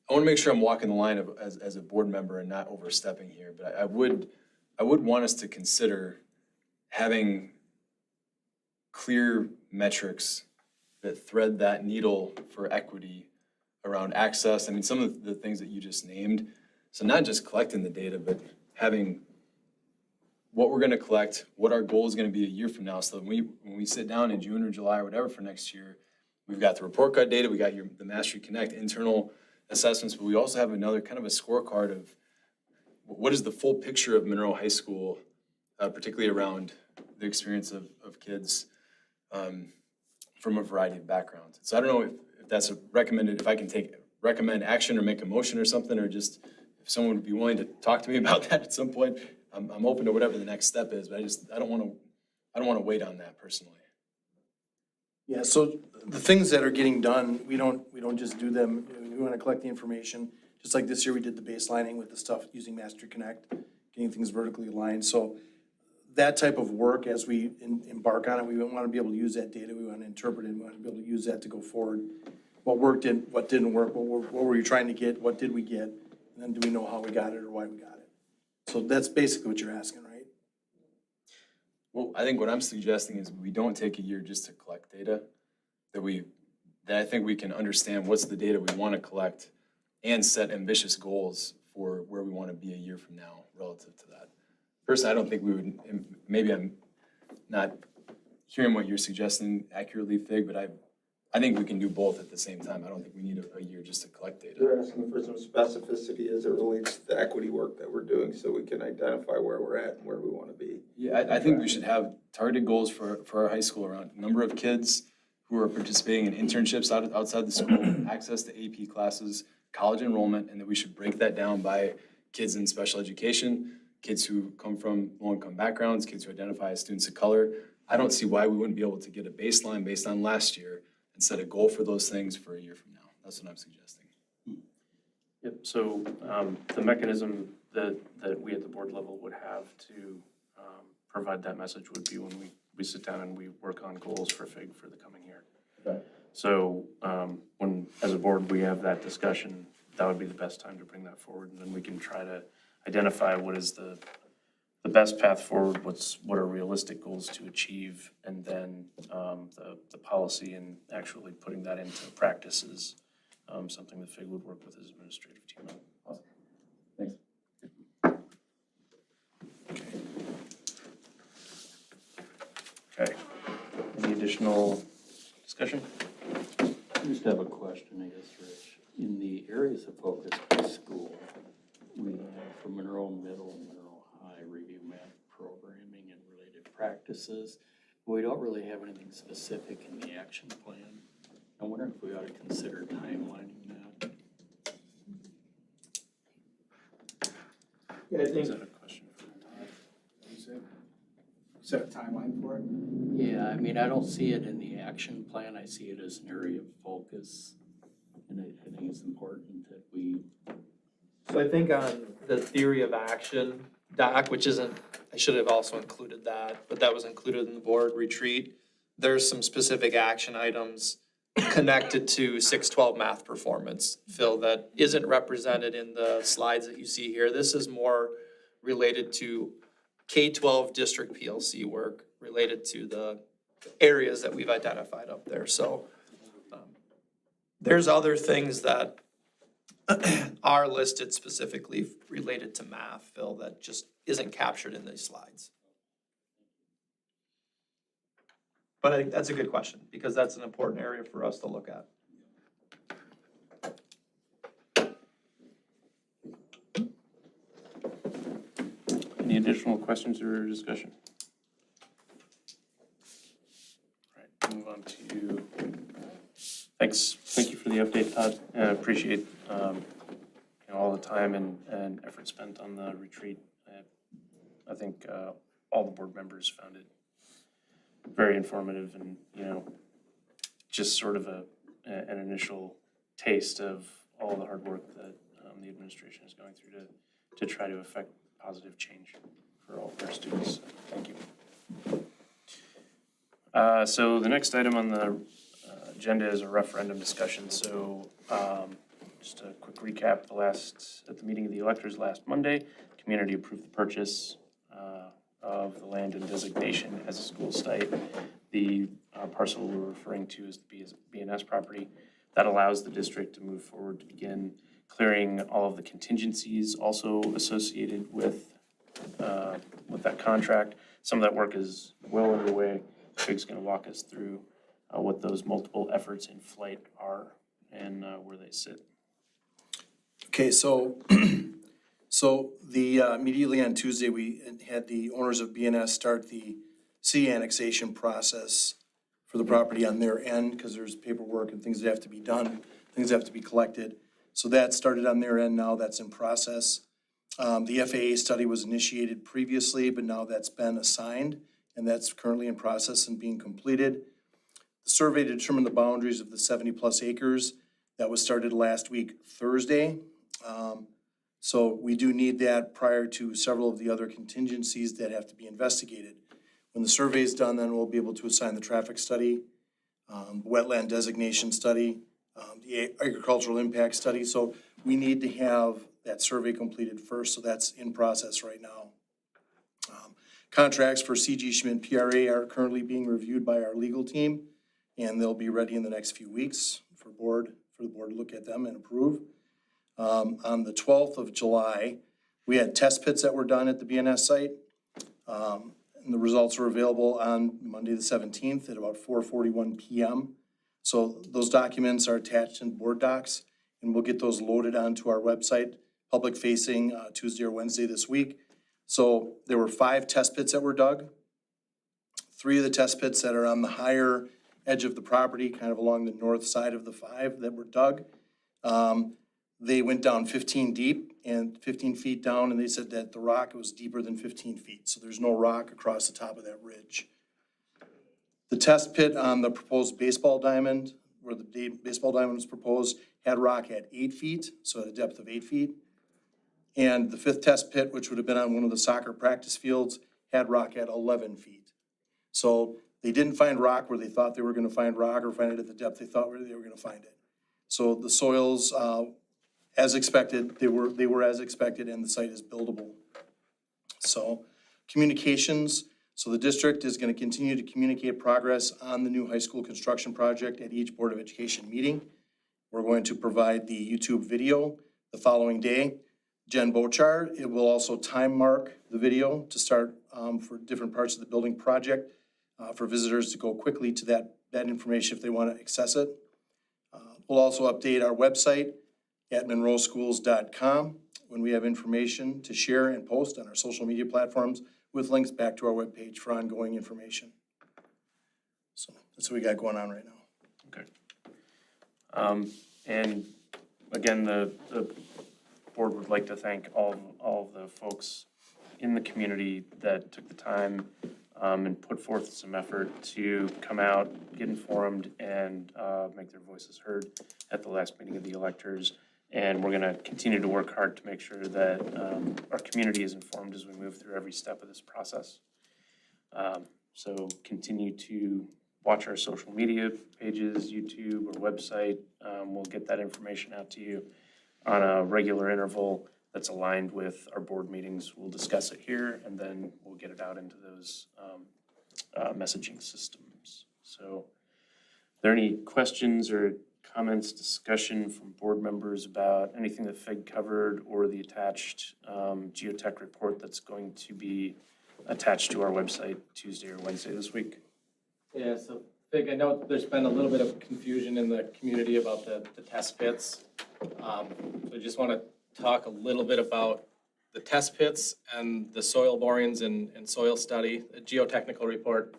Speaker 10: I want to make sure I'm walking the line of as a board member and not overstepping here, but I would want us to consider having clear metrics that thread that needle for equity around access. I mean, some of the things that you just named, so not just collecting the data, but having what we're going to collect, what our goal is going to be a year from now. So when we sit down in June or July or whatever for next year, we've got the report card data, we got the Mastery Connect internal assessments, but we also have another kind of a scorecard of what is the full picture of Monroe High School, particularly around the experience of kids from a variety of backgrounds. So I don't know if that's recommended, if I can recommend action or make a motion or something, or just if someone would be willing to talk to me about that at some point. I'm open to whatever the next step is, but I don't want to wait on that personally.
Speaker 8: Yeah, so the things that are getting done, we don't just do them. I mean, We want to collect the information, just like this year we did the baselining with the stuff using Master Connect, getting things vertically aligned. So that type of work, as we embark on it, we want to be able to use that data, we want to interpret it, we want to be able to use that to go forward. What worked and what didn't work, what were you trying to get, what did we get, and then do we know how we got it or why we got it? So that's basically what you're asking, right?
Speaker 10: Well, I think what I'm suggesting is we don't take a year just to collect data, that I think we can understand what's the data we want to collect and set ambitious goals for where we want to be a year from now relative to that. Personally, I don't think we would, and maybe I'm not hearing what you're suggesting accurately, Fig, but I think we can do both at the same time. I don't think we need a year just to collect data.
Speaker 3: They're asking for some specificity as it relates to the equity work that we're doing, so we can identify where we're at and where we want to be.
Speaker 10: Yeah, I think we should have targeted goals for our high school around number of kids who are participating in internships outside the school, access to AP classes, college enrollment, and that we should break that down by kids in special education, kids who come from low-income backgrounds, kids who identify as students of color. I don't see why we wouldn't be able to get a baseline based on last year and set a goal for those things for a year from now. That's what I'm suggesting.
Speaker 1: Yep, so the mechanism that we at the board level would have to provide that message would be when we sit down and we work on goals for FIG for the coming year.
Speaker 10: Okay.
Speaker 1: So when, as a board, we have that discussion, that would be the best time to bring that forward, and then we can try to identify what is the best path forward, what are realistic goals to achieve, and then the policy and actually putting that into practice is something that FIG would work with his administrative team on.
Speaker 10: Awesome. Thanks.
Speaker 1: Okay. Any additional discussion?
Speaker 5: I just have a question, I guess, Rich. In the areas of focus by school, we have for Monroe Middle and Monroe High review math programming and related practices. We don't really have anything specific in the action plan. I'm wondering if we ought to consider timelining that.
Speaker 3: Yeah, I
Speaker 1: Is
Speaker 3: think,
Speaker 1: that a question for Todd?
Speaker 4: Set a timeline for it.
Speaker 5: Yeah, I mean, I don't see it in the action plan. I see it as an area of focus. And I think it's important that we,
Speaker 6: So I think on the theory of action doc, which isn't, I should have also included that, but that was included in the board retreat. There's some specific action items connected to 612 math performance, Phil, that isn't represented in the slides that you see here. This is more related to K-12 district PLC work related to the areas that we've identified up there. So there's other things that are listed specifically related to math, Phil, that just isn't captured in these slides. But I think that's a good question, because that's an important area for us to look at.
Speaker 1: Any additional questions or discussion? All right, move on to, thank you for the update, Todd. I appreciate all the time and effort spent on the retreat. I think all the board members found it very informative and, just sort of an initial taste of all the hard work that the administration is going through to try to affect positive change for all of our students. Thank you. So the next item on the agenda is a referendum discussion. So just a quick recap, at the meeting of the electors last Monday, the community approved the purchase of the land and designation as a school site. The parcel we're referring to is the B&S property. That allows the district to move forward to begin clearing all of the contingencies also associated with that contract. Some of that work is well underway. Fig's going to walk us through what those multiple efforts in flight are and where they sit.
Speaker 8: Okay, so immediately on Tuesday, we had the owners of BNS start the city annexation process for the property on their end, because there's paperwork and things that have to be done, things that have to be collected. So that started on their end, now that's in process. The FAA study was initiated previously, but now that's been assigned, and that's currently in process and being completed. The survey determined the boundaries of the 70-plus acres. That was started last week, Thursday. So we do need that prior to several of the other contingencies that have to be investigated. When the survey is done, then we'll be able to assign the traffic study, wetland designation study, the agricultural impact study. So we need to have that survey completed first, so that's in process right now. Contracts for CG Schmidt PRA are currently being reviewed by our legal team, and they'll be ready in the next few weeks for the board to look at them and approve. On the 12th of July, we had test pits that were done at the BNS site. And the results were available on Monday the 17th at about 4:41 p.m. So those documents are attached in board docs, and we'll get those loaded onto our website, public facing, Tuesday or Wednesday this week. So there were 5 test pits that were dug. 3 of the test pits that are on the higher edge of the property, kind of along the north side of the 5 that were dug. They went down 15 deep and 15 feet down, and they said that the rock was deeper than 15 feet. So there's no rock across the top of that ridge. The test pit on the proposed baseball diamond, where the baseball diamond was proposed, had rock at 8 feet, so at a depth of 8 feet. And the 5th test pit, which would have been on one of the soccer practice fields, had rock at 11 feet. So they didn't find rock where they thought they were gonna find rock, or find it at the depth they thought they were gonna find it. So the soils, as expected, they were as expected, and the site is buildable. So communications, so the district is gonna continue to communicate progress on the new high school construction project at each Board of Education meeting. We're going to provide the YouTube video the following day. Jen Bochar, it will also time mark the video to start for different parts of the building project for visitors to go quickly to that information if they want to access it. We'll also update our website at monroeschools.com when we have information to share and post on our social media platforms with links back to our webpage for ongoing information. So that's what we got going on right now.
Speaker 1: Okay. And again, the board would like to thank all of the folks in the community that took the time and put forth some effort to come out, get informed, and make their voices heard at the last meeting of the electors. And we're gonna continue to work hard to make sure that our community is informed as we move through every step of this process. So continue to watch our social media pages, YouTube or website. We'll get that information out to you on a regular interval that's aligned with our board meetings. We'll discuss it here, and then we'll get it out into those messaging systems. So are there any questions or comments, discussion from board members about anything that FIG covered or the attached geotech report that's going to be attached to our website Tuesday or Wednesday this week?
Speaker 9: Yeah, so Fig, I know there's been a little bit of confusion in the community about the test pits. So I just want to talk a little bit about the test pits and the soil borings and soil study, the geotechnical report.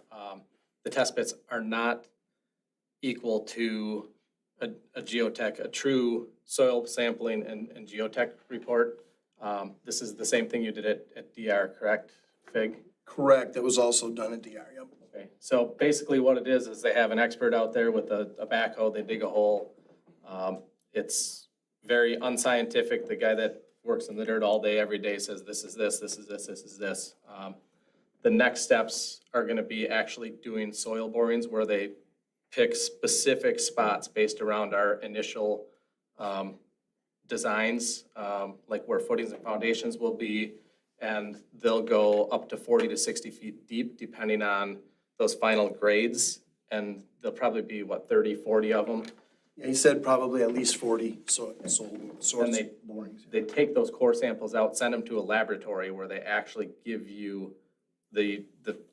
Speaker 9: The test pits are not equal to a geotech, a true soil sampling and geotech report. This is the same thing you did at DR, correct, Fig?
Speaker 8: Correct, that was also done at DR, yep.
Speaker 9: Okay, so basically what it is they have an expert out there with a backhoe, they dig a hole. It's very unscientific. The guy that works in the dirt all day, every day says, this is this, this is this, this is this. The next steps are gonna be actually doing soil borings where they pick specific spots based around our initial designs, like where footings and foundations will be, and they'll go up to 40 to 60 feet deep depending on those final grades, and there'll probably be, 30, 40 of them.
Speaker 8: Yeah, he said probably at least 40 source borings.
Speaker 9: They take those core samples out, send them to a laboratory where they actually give you the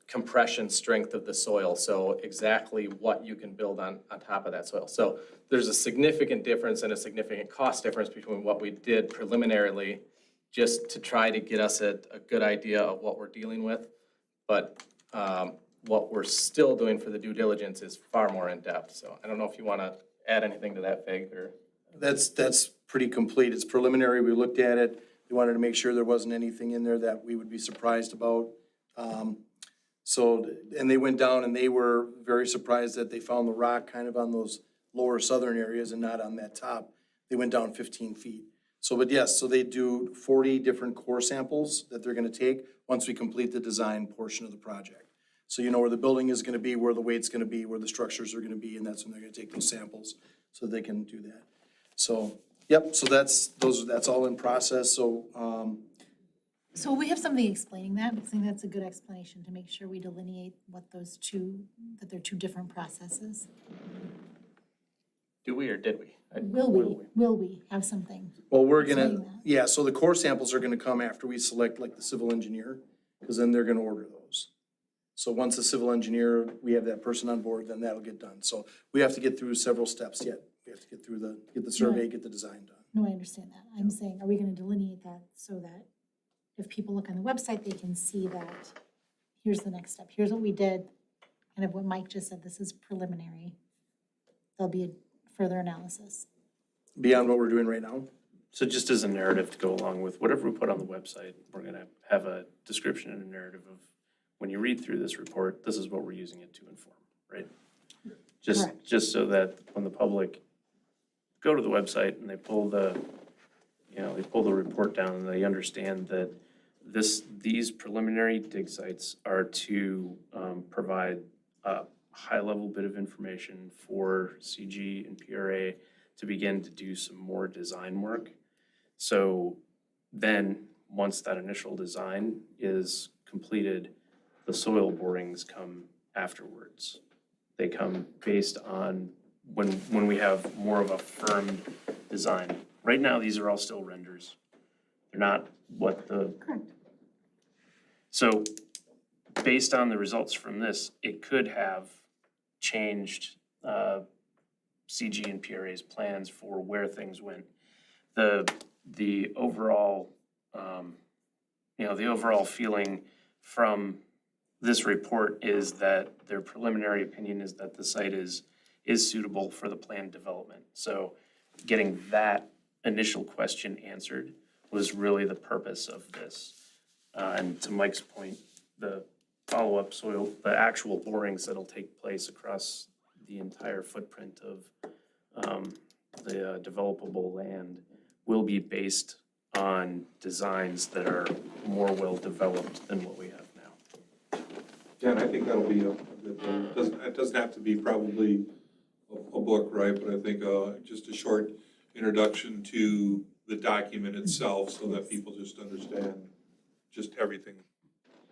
Speaker 9: compression strength of the soil, so exactly what you can build on top of that soil. So there's a significant difference and a significant cost difference between what we did preliminarily just to try to get us a good idea of what we're dealing with. But what we're still doing for the due diligence is far more in-depth. So I don't know if you want to add anything to that, Fig, or?
Speaker 8: That's pretty complete. It's preliminary. We looked at it. We wanted to make sure there wasn't anything in there that we would be surprised about. And they went down and they were very surprised that they found the rock kind of on those lower southern areas and not on that top, they went down 15 feet. So, but yes, so they do 40 different core samples that they're gonna take once we complete the design portion of the project. So you know where the building is gonna be, where the weight's gonna be, where the structures are gonna be, and that's when they're gonna take those samples, so they can do that. So, yep, so that's all in process, so,
Speaker 2: So we have something explaining that, because I think that's a good explanation to make sure we delineate what those two, that they're two different processes.
Speaker 9: Do we or did we?
Speaker 2: Will we have something?
Speaker 8: well, we're
Speaker 2: Explain
Speaker 8: gonna,
Speaker 2: that.
Speaker 8: yeah, so the core samples are gonna come after we select like the civil engineer, because then they're gonna order those. So once the civil engineer, we have that person on board, then that'll get done. So we have to get through several steps yet. We have to get through get the survey, get the design done.
Speaker 2: No, I understand that. I'm saying, are we gonna delineate that so that if people look on the website, they can see that here's the next step, here's what we did, kind of what Mike just said, this is preliminary. There'll be a further analysis.
Speaker 8: Beyond what we're doing right now?
Speaker 1: So just as a narrative to go along with whatever we put on the website, we're gonna have a description and a narrative of, when you read through this report, this is what we're using it to inform, right?
Speaker 2: Correct.
Speaker 1: Just so that when the public go to the website and they pull the report down and they understand that these preliminary dig sites are to provide a high-level bit of information for CG and PRA to begin to do some more design work. So then, once that initial design is completed, the soil borings come afterwards. They come based on when we have more of a firm design. Right now, these are all still renders. They're not what the.
Speaker 2: Correct.
Speaker 1: So based on the results from this, it could have changed CG and PRA's plans for where things went. The overall, the overall feeling from this report is that their preliminary opinion is that the site is suitable for the planned development. So getting that initial question answered was really the purpose of this. And to Mike's point, the follow-up soil, the actual borings that'll take place across the entire footprint of the developable land will be based on designs that are more well-developed than what we have now.
Speaker 12: Yeah, and I think that'll be a good thing. It doesn't have to be probably a book, right? But I think just a short introduction to the document itself so that people just understand just everything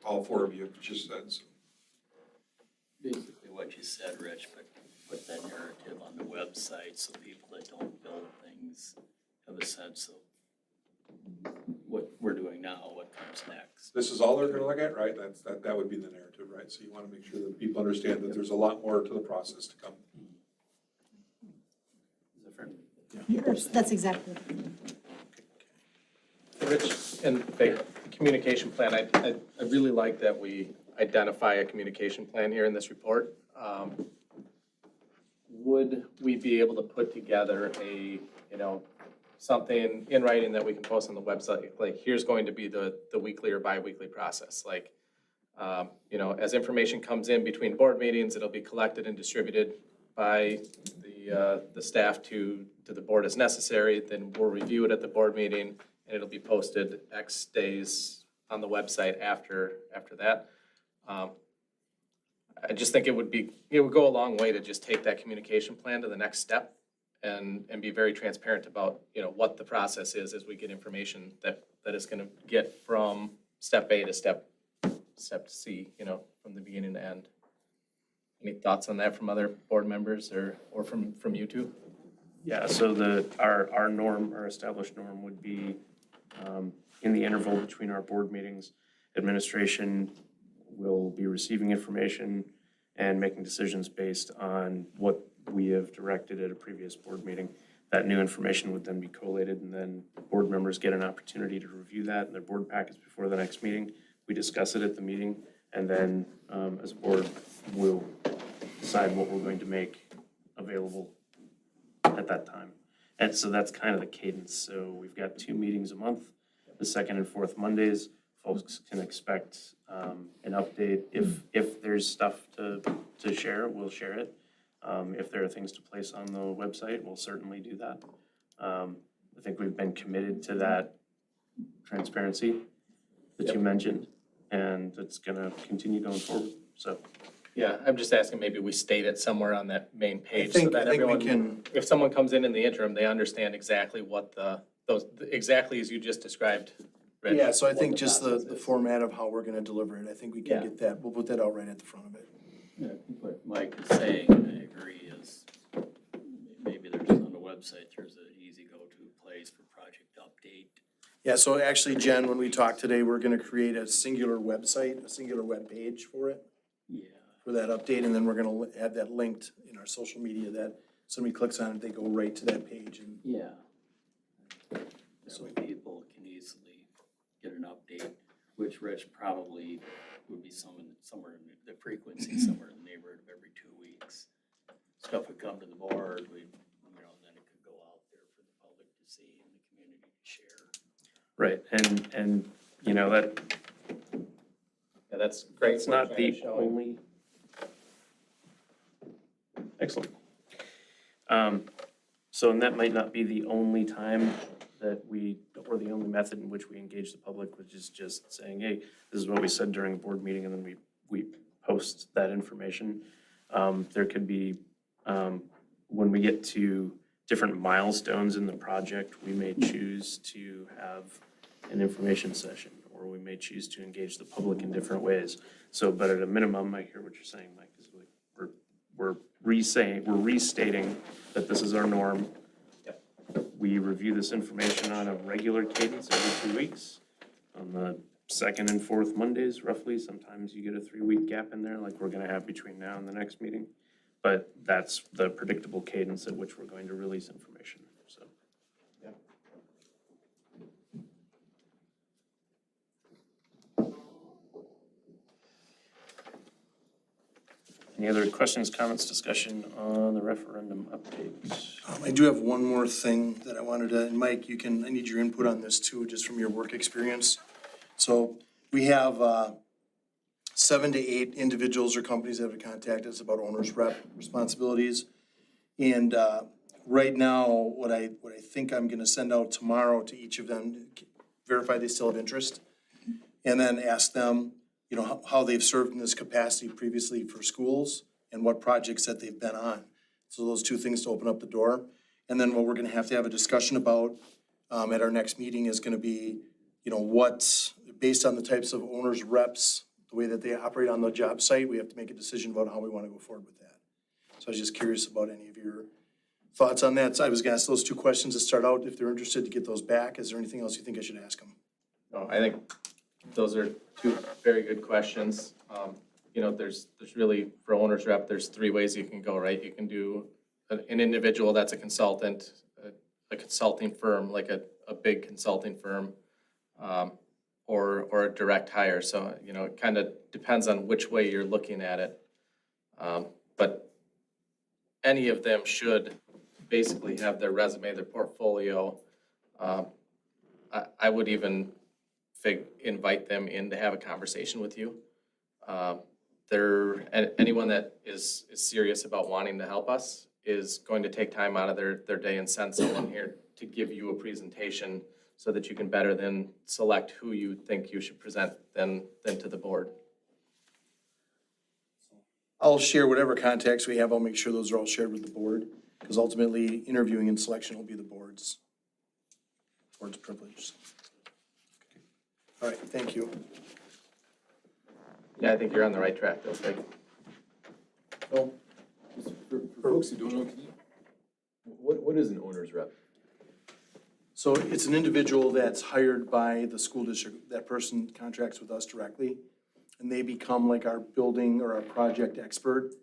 Speaker 12: all four of you have just said. So.
Speaker 5: Basically what you said, Rich, but put that narrative on the website so people that don't build things have a sense of what we're doing now, what comes next.
Speaker 12: This is all they're gonna look at, right? That would be the narrative, right? So you wanna make sure that people understand that there's a lot more to the process to come.
Speaker 1: Is that fair?
Speaker 2: That's exactly.
Speaker 9: Rich, and the communication plan, I really like that we identify a communication plan here in this report. Would we be able to put together something in writing that we can post on the website? Like, here's going to be the weekly or bi-weekly process. Like, as information comes in between board meetings, it'll be collected and distributed by the staff to the board as necessary. Then we'll review it at the board meeting, and it'll be posted X days on the website after that. I just think it would go a long way to just take that communication plan to the next step and be very transparent about, what the process is as we get information that is gonna get from step A to step C, from the beginning to end. Any thoughts on that from other board members or from you two?
Speaker 1: Yeah, so our norm, our established norm would be in the interval between our board meetings, administration will be receiving information and making decisions based on what we have directed at a previous board meeting. That new information would then be collated, and then board members get an opportunity to review that in their board packets before the next meeting. We discuss it at the meeting, and then as a board, we'll decide what we're going to make available at that time. And so that's kind of the cadence. So we've got 2 meetings a month, the second and fourth Mondays. Folks can expect an update. If there's stuff to share, we'll share it. If there are things to place on the website, we'll certainly do that. I think we've been committed to that transparency that you mentioned, and it's gonna continue going forward, so.
Speaker 9: Yeah, I'm just asking, maybe we state it somewhere on that main page so
Speaker 8: think-
Speaker 9: that
Speaker 8: I think we
Speaker 9: everyone,
Speaker 8: can-
Speaker 9: if someone comes in the interim, they understand exactly what exactly as you just described, Rich.
Speaker 8: Yeah, so I
Speaker 9: what
Speaker 8: think just the
Speaker 9: process is.
Speaker 8: format of how we're gonna deliver it, I think we can
Speaker 9: Yeah.
Speaker 8: get that, we'll put that out right at the front of it.
Speaker 5: Yeah, I think what Mike is saying, I agree, is maybe there's on the website, there's an easy go-to place for project update.
Speaker 8: Yeah, so actually, Jen, when we talked today, we're gonna create a singular website, a singular web page for it,
Speaker 5: Yeah.
Speaker 8: for that update, and then we're gonna have that linked in our social media that somebody clicks on it, they go right to that page and.
Speaker 5: Yeah. So people can easily get an update, which Rich probably would be somewhere in the frequency, somewhere in the neighborhood of every 2 weeks. Stuff would come to the board, then it could go out there for the public to see and the community to share.
Speaker 1: Right, and, that,
Speaker 9: Yeah, that's great.
Speaker 1: it's not the
Speaker 9: Showing.
Speaker 1: only. Excellent. So, and that might not be the only time that or the only method in which we engage the public, which is just saying, hey, this is what we said during a board meeting, and then we post that information. There could be, when we get to different milestones in the project, we may choose to have an information session, or we may choose to engage the public in different ways. So, but at a minimum, I hear what you're saying, Mike, is we're restating that this is our norm. We review this information on a regular cadence every 2 weeks, on the second and fourth Mondays roughly. Sometimes you get a 3-week gap in there, like we're gonna have between now and the next meeting. But that's the predictable cadence at which we're going to release information, so. Any other questions, comments, discussion on the referendum update?
Speaker 8: I do have one more thing that I wanted to, and Mike, I need your input on this too, just from your work experience. So we have 7 to 8 individuals or companies that have contacted us about owner's rep responsibilities. And right now, what I think I'm gonna send out tomorrow to each of them, verify they still have interest, and then ask them, how they've served in this capacity previously for schools and what projects that they've been on. So those 2 things to open up the door. And then what we're gonna have to have a discussion about at our next meeting is gonna be, based on the types of owners, reps, the way that they operate on the job site, we have to make a decision about how we wanna go forward with that. So I was just curious about any of your thoughts on that. So I was gonna ask those 2 questions to start out, if they're interested to get those back. Is there anything else you think I should ask them?
Speaker 9: No, I think those are 2 very good questions. There's really, for owner's rep, there's 3 ways you can go, right? You can do an individual that's a consultant, a consulting firm, like a big consulting firm, or a direct hire. So, it kind of depends on which way you're looking at it. But any of them should basically have their resume, their portfolio. I would even invite them in to have a conversation with you. Anyone that is serious about wanting to help us is going to take time out of their day and send someone here to give you a presentation so that you can better then select who you think you should present then to the board.
Speaker 8: I'll share whatever contacts we have. I'll make sure those are all shared with the board, because ultimately interviewing and selection will be the board's privilege. All right, thank you.
Speaker 9: Yeah, I think you're on the right track though, Craig.
Speaker 10: For folks who don't know, what is an owner's rep?
Speaker 8: So it's an individual that's hired by the school district. That person contracts with us directly, and they become like our building or our project expert.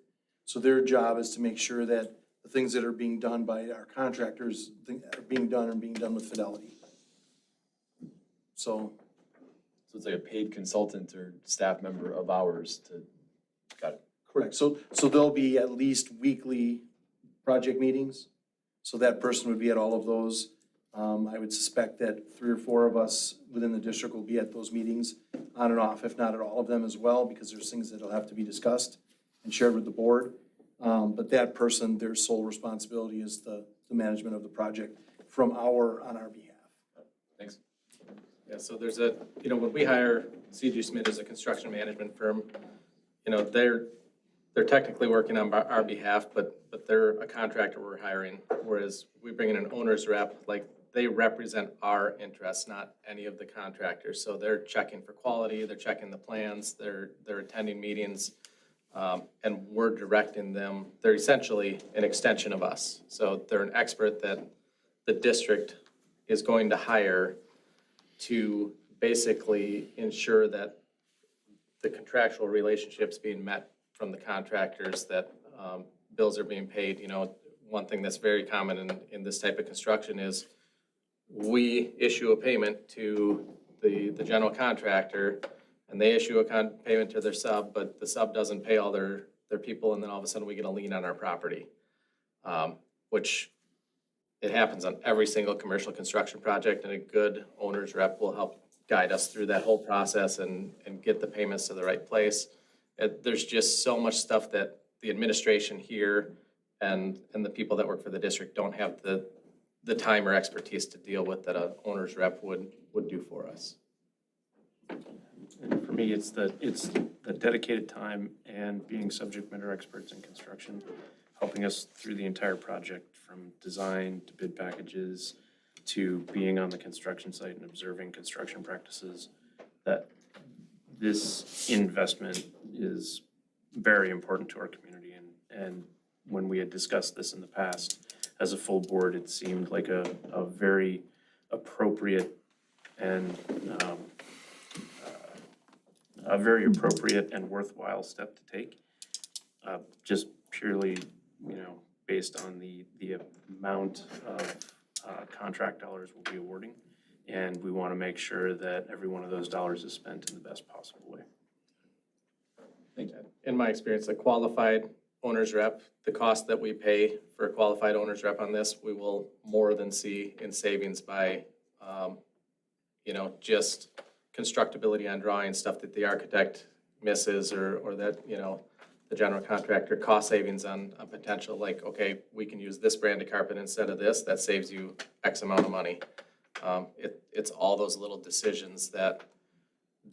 Speaker 8: So their job is to make sure that the things that are being done by our contractors are being done with fidelity. So
Speaker 10: So it's like a paid consultant or staff member of ours got it.
Speaker 8: correct. So there'll be at least weekly project meetings. So that person would be at all of those. I would suspect that 3 or 4 of us within the district will be at those meetings on and off, if not at all of them as well, because there's things that'll have to be discussed and shared with the board. But that person, their sole responsibility is the management of the project on our behalf.
Speaker 9: Thanks. Yeah, so there's when we hire CG Schmidt as a construction management firm, they're technically working on our behalf, but they're a contractor we're hiring. Whereas we bring in an owner's rep, like they represent our interests, not any of the contractors. So they're checking for quality, they're checking the plans, they're attending meetings, and we're directing them. They're essentially an extension of us. So they're an expert that the district is going to hire to basically ensure that the contractual relationships being met from the contractors, that bills are being paid. One thing that's very common in this type of construction is we issue a payment to the general contractor, and they issue a payment to their sub, but the sub doesn't pay all their people, and then all of a sudden we get a lien on our property, which it happens on every single commercial construction project, and a good owner's rep will help guide us through that whole process and get the payments to the right place. There's just so much stuff that the administration here and the people that work for the district don't have the time or expertise to deal with that an owner's rep would do for us.
Speaker 1: And for me, it's the dedicated time and being subject matter experts in construction, helping us through the entire project from design to bid packages to being on the construction site and observing construction practices, that this investment is very important to our community. And when we had discussed this in the past, as a full board, it seemed like a very appropriate and worthwhile step to take, just purely, based on the amount of contract dollars we'll be awarding. And we want to make sure that every one of those dollars is spent in the best possible way.
Speaker 9: In my experience, a qualified owner's rep, the cost that we pay for a qualified owner's rep on this, we will more than see in savings by, just constructability on drawing, stuff that the architect misses or that, the general contractor, cost savings on a potential, like, okay, we can use this brand of carpet instead of this, that saves you X amount of money. It's all those little decisions that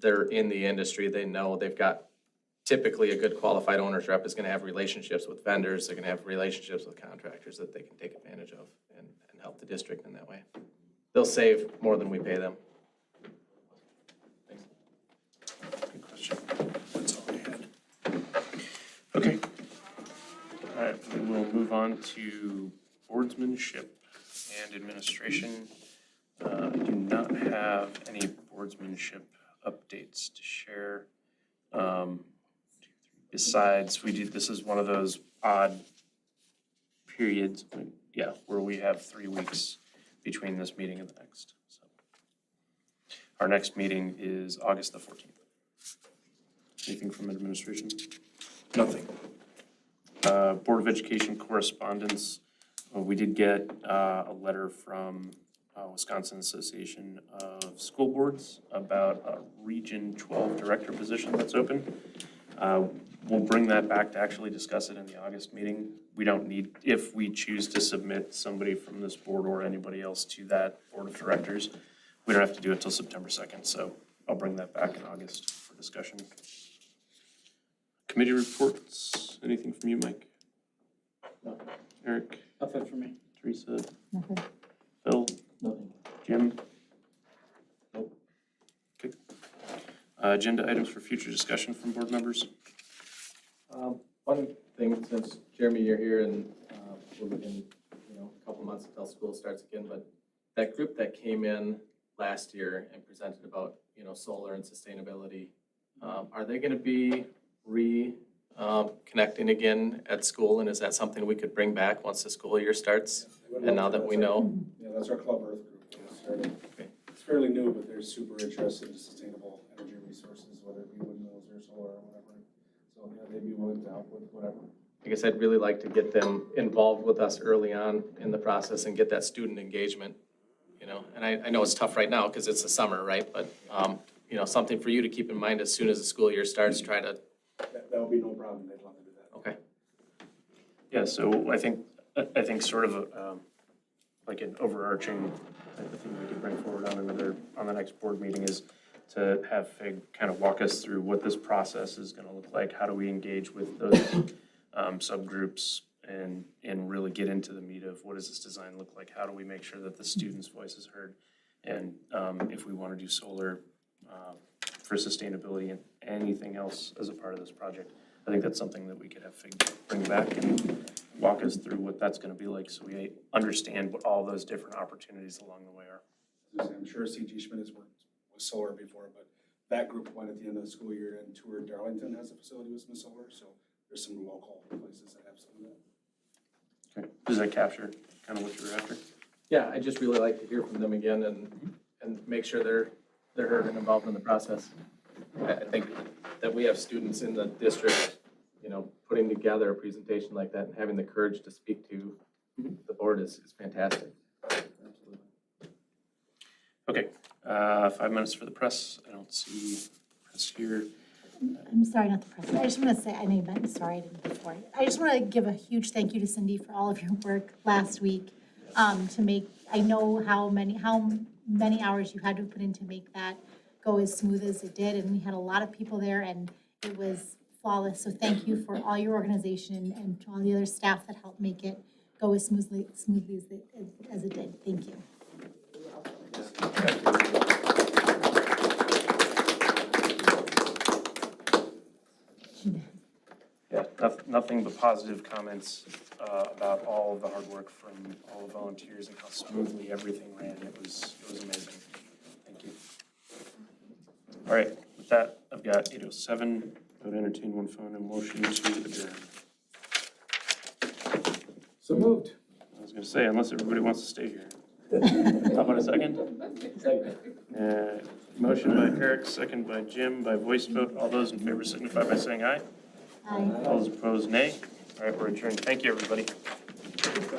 Speaker 9: they're in the industry, they know they've got. Typically, a good qualified owner's rep is going to have relationships with vendors, they're going to have relationships with contractors that they can take advantage of and help the district in that way. They'll save more than we pay them. Thanks.
Speaker 1: Good question. That's all I had. Okay. All right, we will move on to boardsmanship and administration. I do not have any boardsmanship updates to share. Besides, this is one of those odd periods, where we have 3 weeks between this meeting and the next. So our next meeting is August the 14th. Anything from administration?
Speaker 8: Nothing.
Speaker 1: Board of Education correspondence. We did get a letter from Wisconsin Association of School Boards about a Region 12 director position that's open. We'll bring that back to actually discuss it in the August meeting. We don't need, if we choose to submit somebody from this board or anybody else to that board of directors, we don't have to do it till September 2nd. So I'll bring that back in August for discussion. Committee reports, anything from you, Mike?
Speaker 5: No.
Speaker 1: Eric?
Speaker 5: Nothing for me.
Speaker 1: Teresa?
Speaker 2: Nothing.
Speaker 1: Phil?
Speaker 5: Nothing.
Speaker 1: Jim? Nope. Okay. Agenda items for future discussion from board members?
Speaker 9: One thing, since Jeremy, you're here and we're looking, a couple months until school starts again, but that group that came in last year and presented about, solar and sustainability, are they going to be connecting again at school? And is that something we could bring back once the school year starts? And now that we know?
Speaker 4: Yeah, that's our Club Earth group. that was started.
Speaker 9: Okay.
Speaker 4: It's fairly new, but they're super interested in sustainable energy resources, whether it be windmills or solar or whatever. So, yeah, they'd be willing to help with whatever.
Speaker 9: I guess I'd really like to get them involved with us early on in the process and get that student engagement, And I know it's tough right now because it's the summer, right? But, something for you to keep in mind as soon as the school year starts, try to.
Speaker 4: That would be no problem. They'd love to do that.
Speaker 9: Okay.
Speaker 1: Yeah, so I think sort of like an overarching type of thing we could bring forward on the next board meeting is to have Fig kind of walk us through what this process is gonna look like. How do we engage with those subgroups and really get into the meat of what does this design look like? How do we make sure that the students' voice is heard? And if we wanna do solar for sustainability and anything else as a part of this project, I think that's something that we could have Fig bring back and walk us through what that's gonna be like, so we understand what all those different opportunities along the way are.
Speaker 4: I'm sure CG Schmidt has worked with solar before, but that group went at the end of the school year and toured Darlington has a facility with some solar, so there's some local places that have some of that.
Speaker 1: Okay, does that capture kind of what you're after?
Speaker 9: Yeah, I just really like to hear from them again and make sure they're heard and involved in the process. I think that we have students in the district, you know, putting together a presentation like that and having the courage to speak to the board is fantastic.
Speaker 1: Absolutely. Okay, 5 minutes for the press. I don't see press here.
Speaker 2: I'm sorry, not the president. I just want to say, I know you meant, sorry, I didn't before. I just want to give a huge thank you to Cindy for all of your work last week to make, I know how many hours you had to put in to make that go as smooth as it did. And we had a lot of people there and it was flawless. So thank you for all your organization and to all the other staff that helped make it go as smoothly as it did. Thank you.
Speaker 1: Yeah, nothing but positive comments about all of the hard work from all the volunteers and how smoothly everything ran. It was amazing. Thank you. All right, with that, I've got 8:07. I would entertain one final motion to adjourn.
Speaker 9: So moved.
Speaker 1: I was gonna say, unless everybody wants to stay here. How about a second? Motion by Eric, second by Jim, by voice vote. All those in favor signify by saying aye.
Speaker 2: Aye.
Speaker 1: All those opposed, nay. All right, we're adjourned. Thank you, everybody.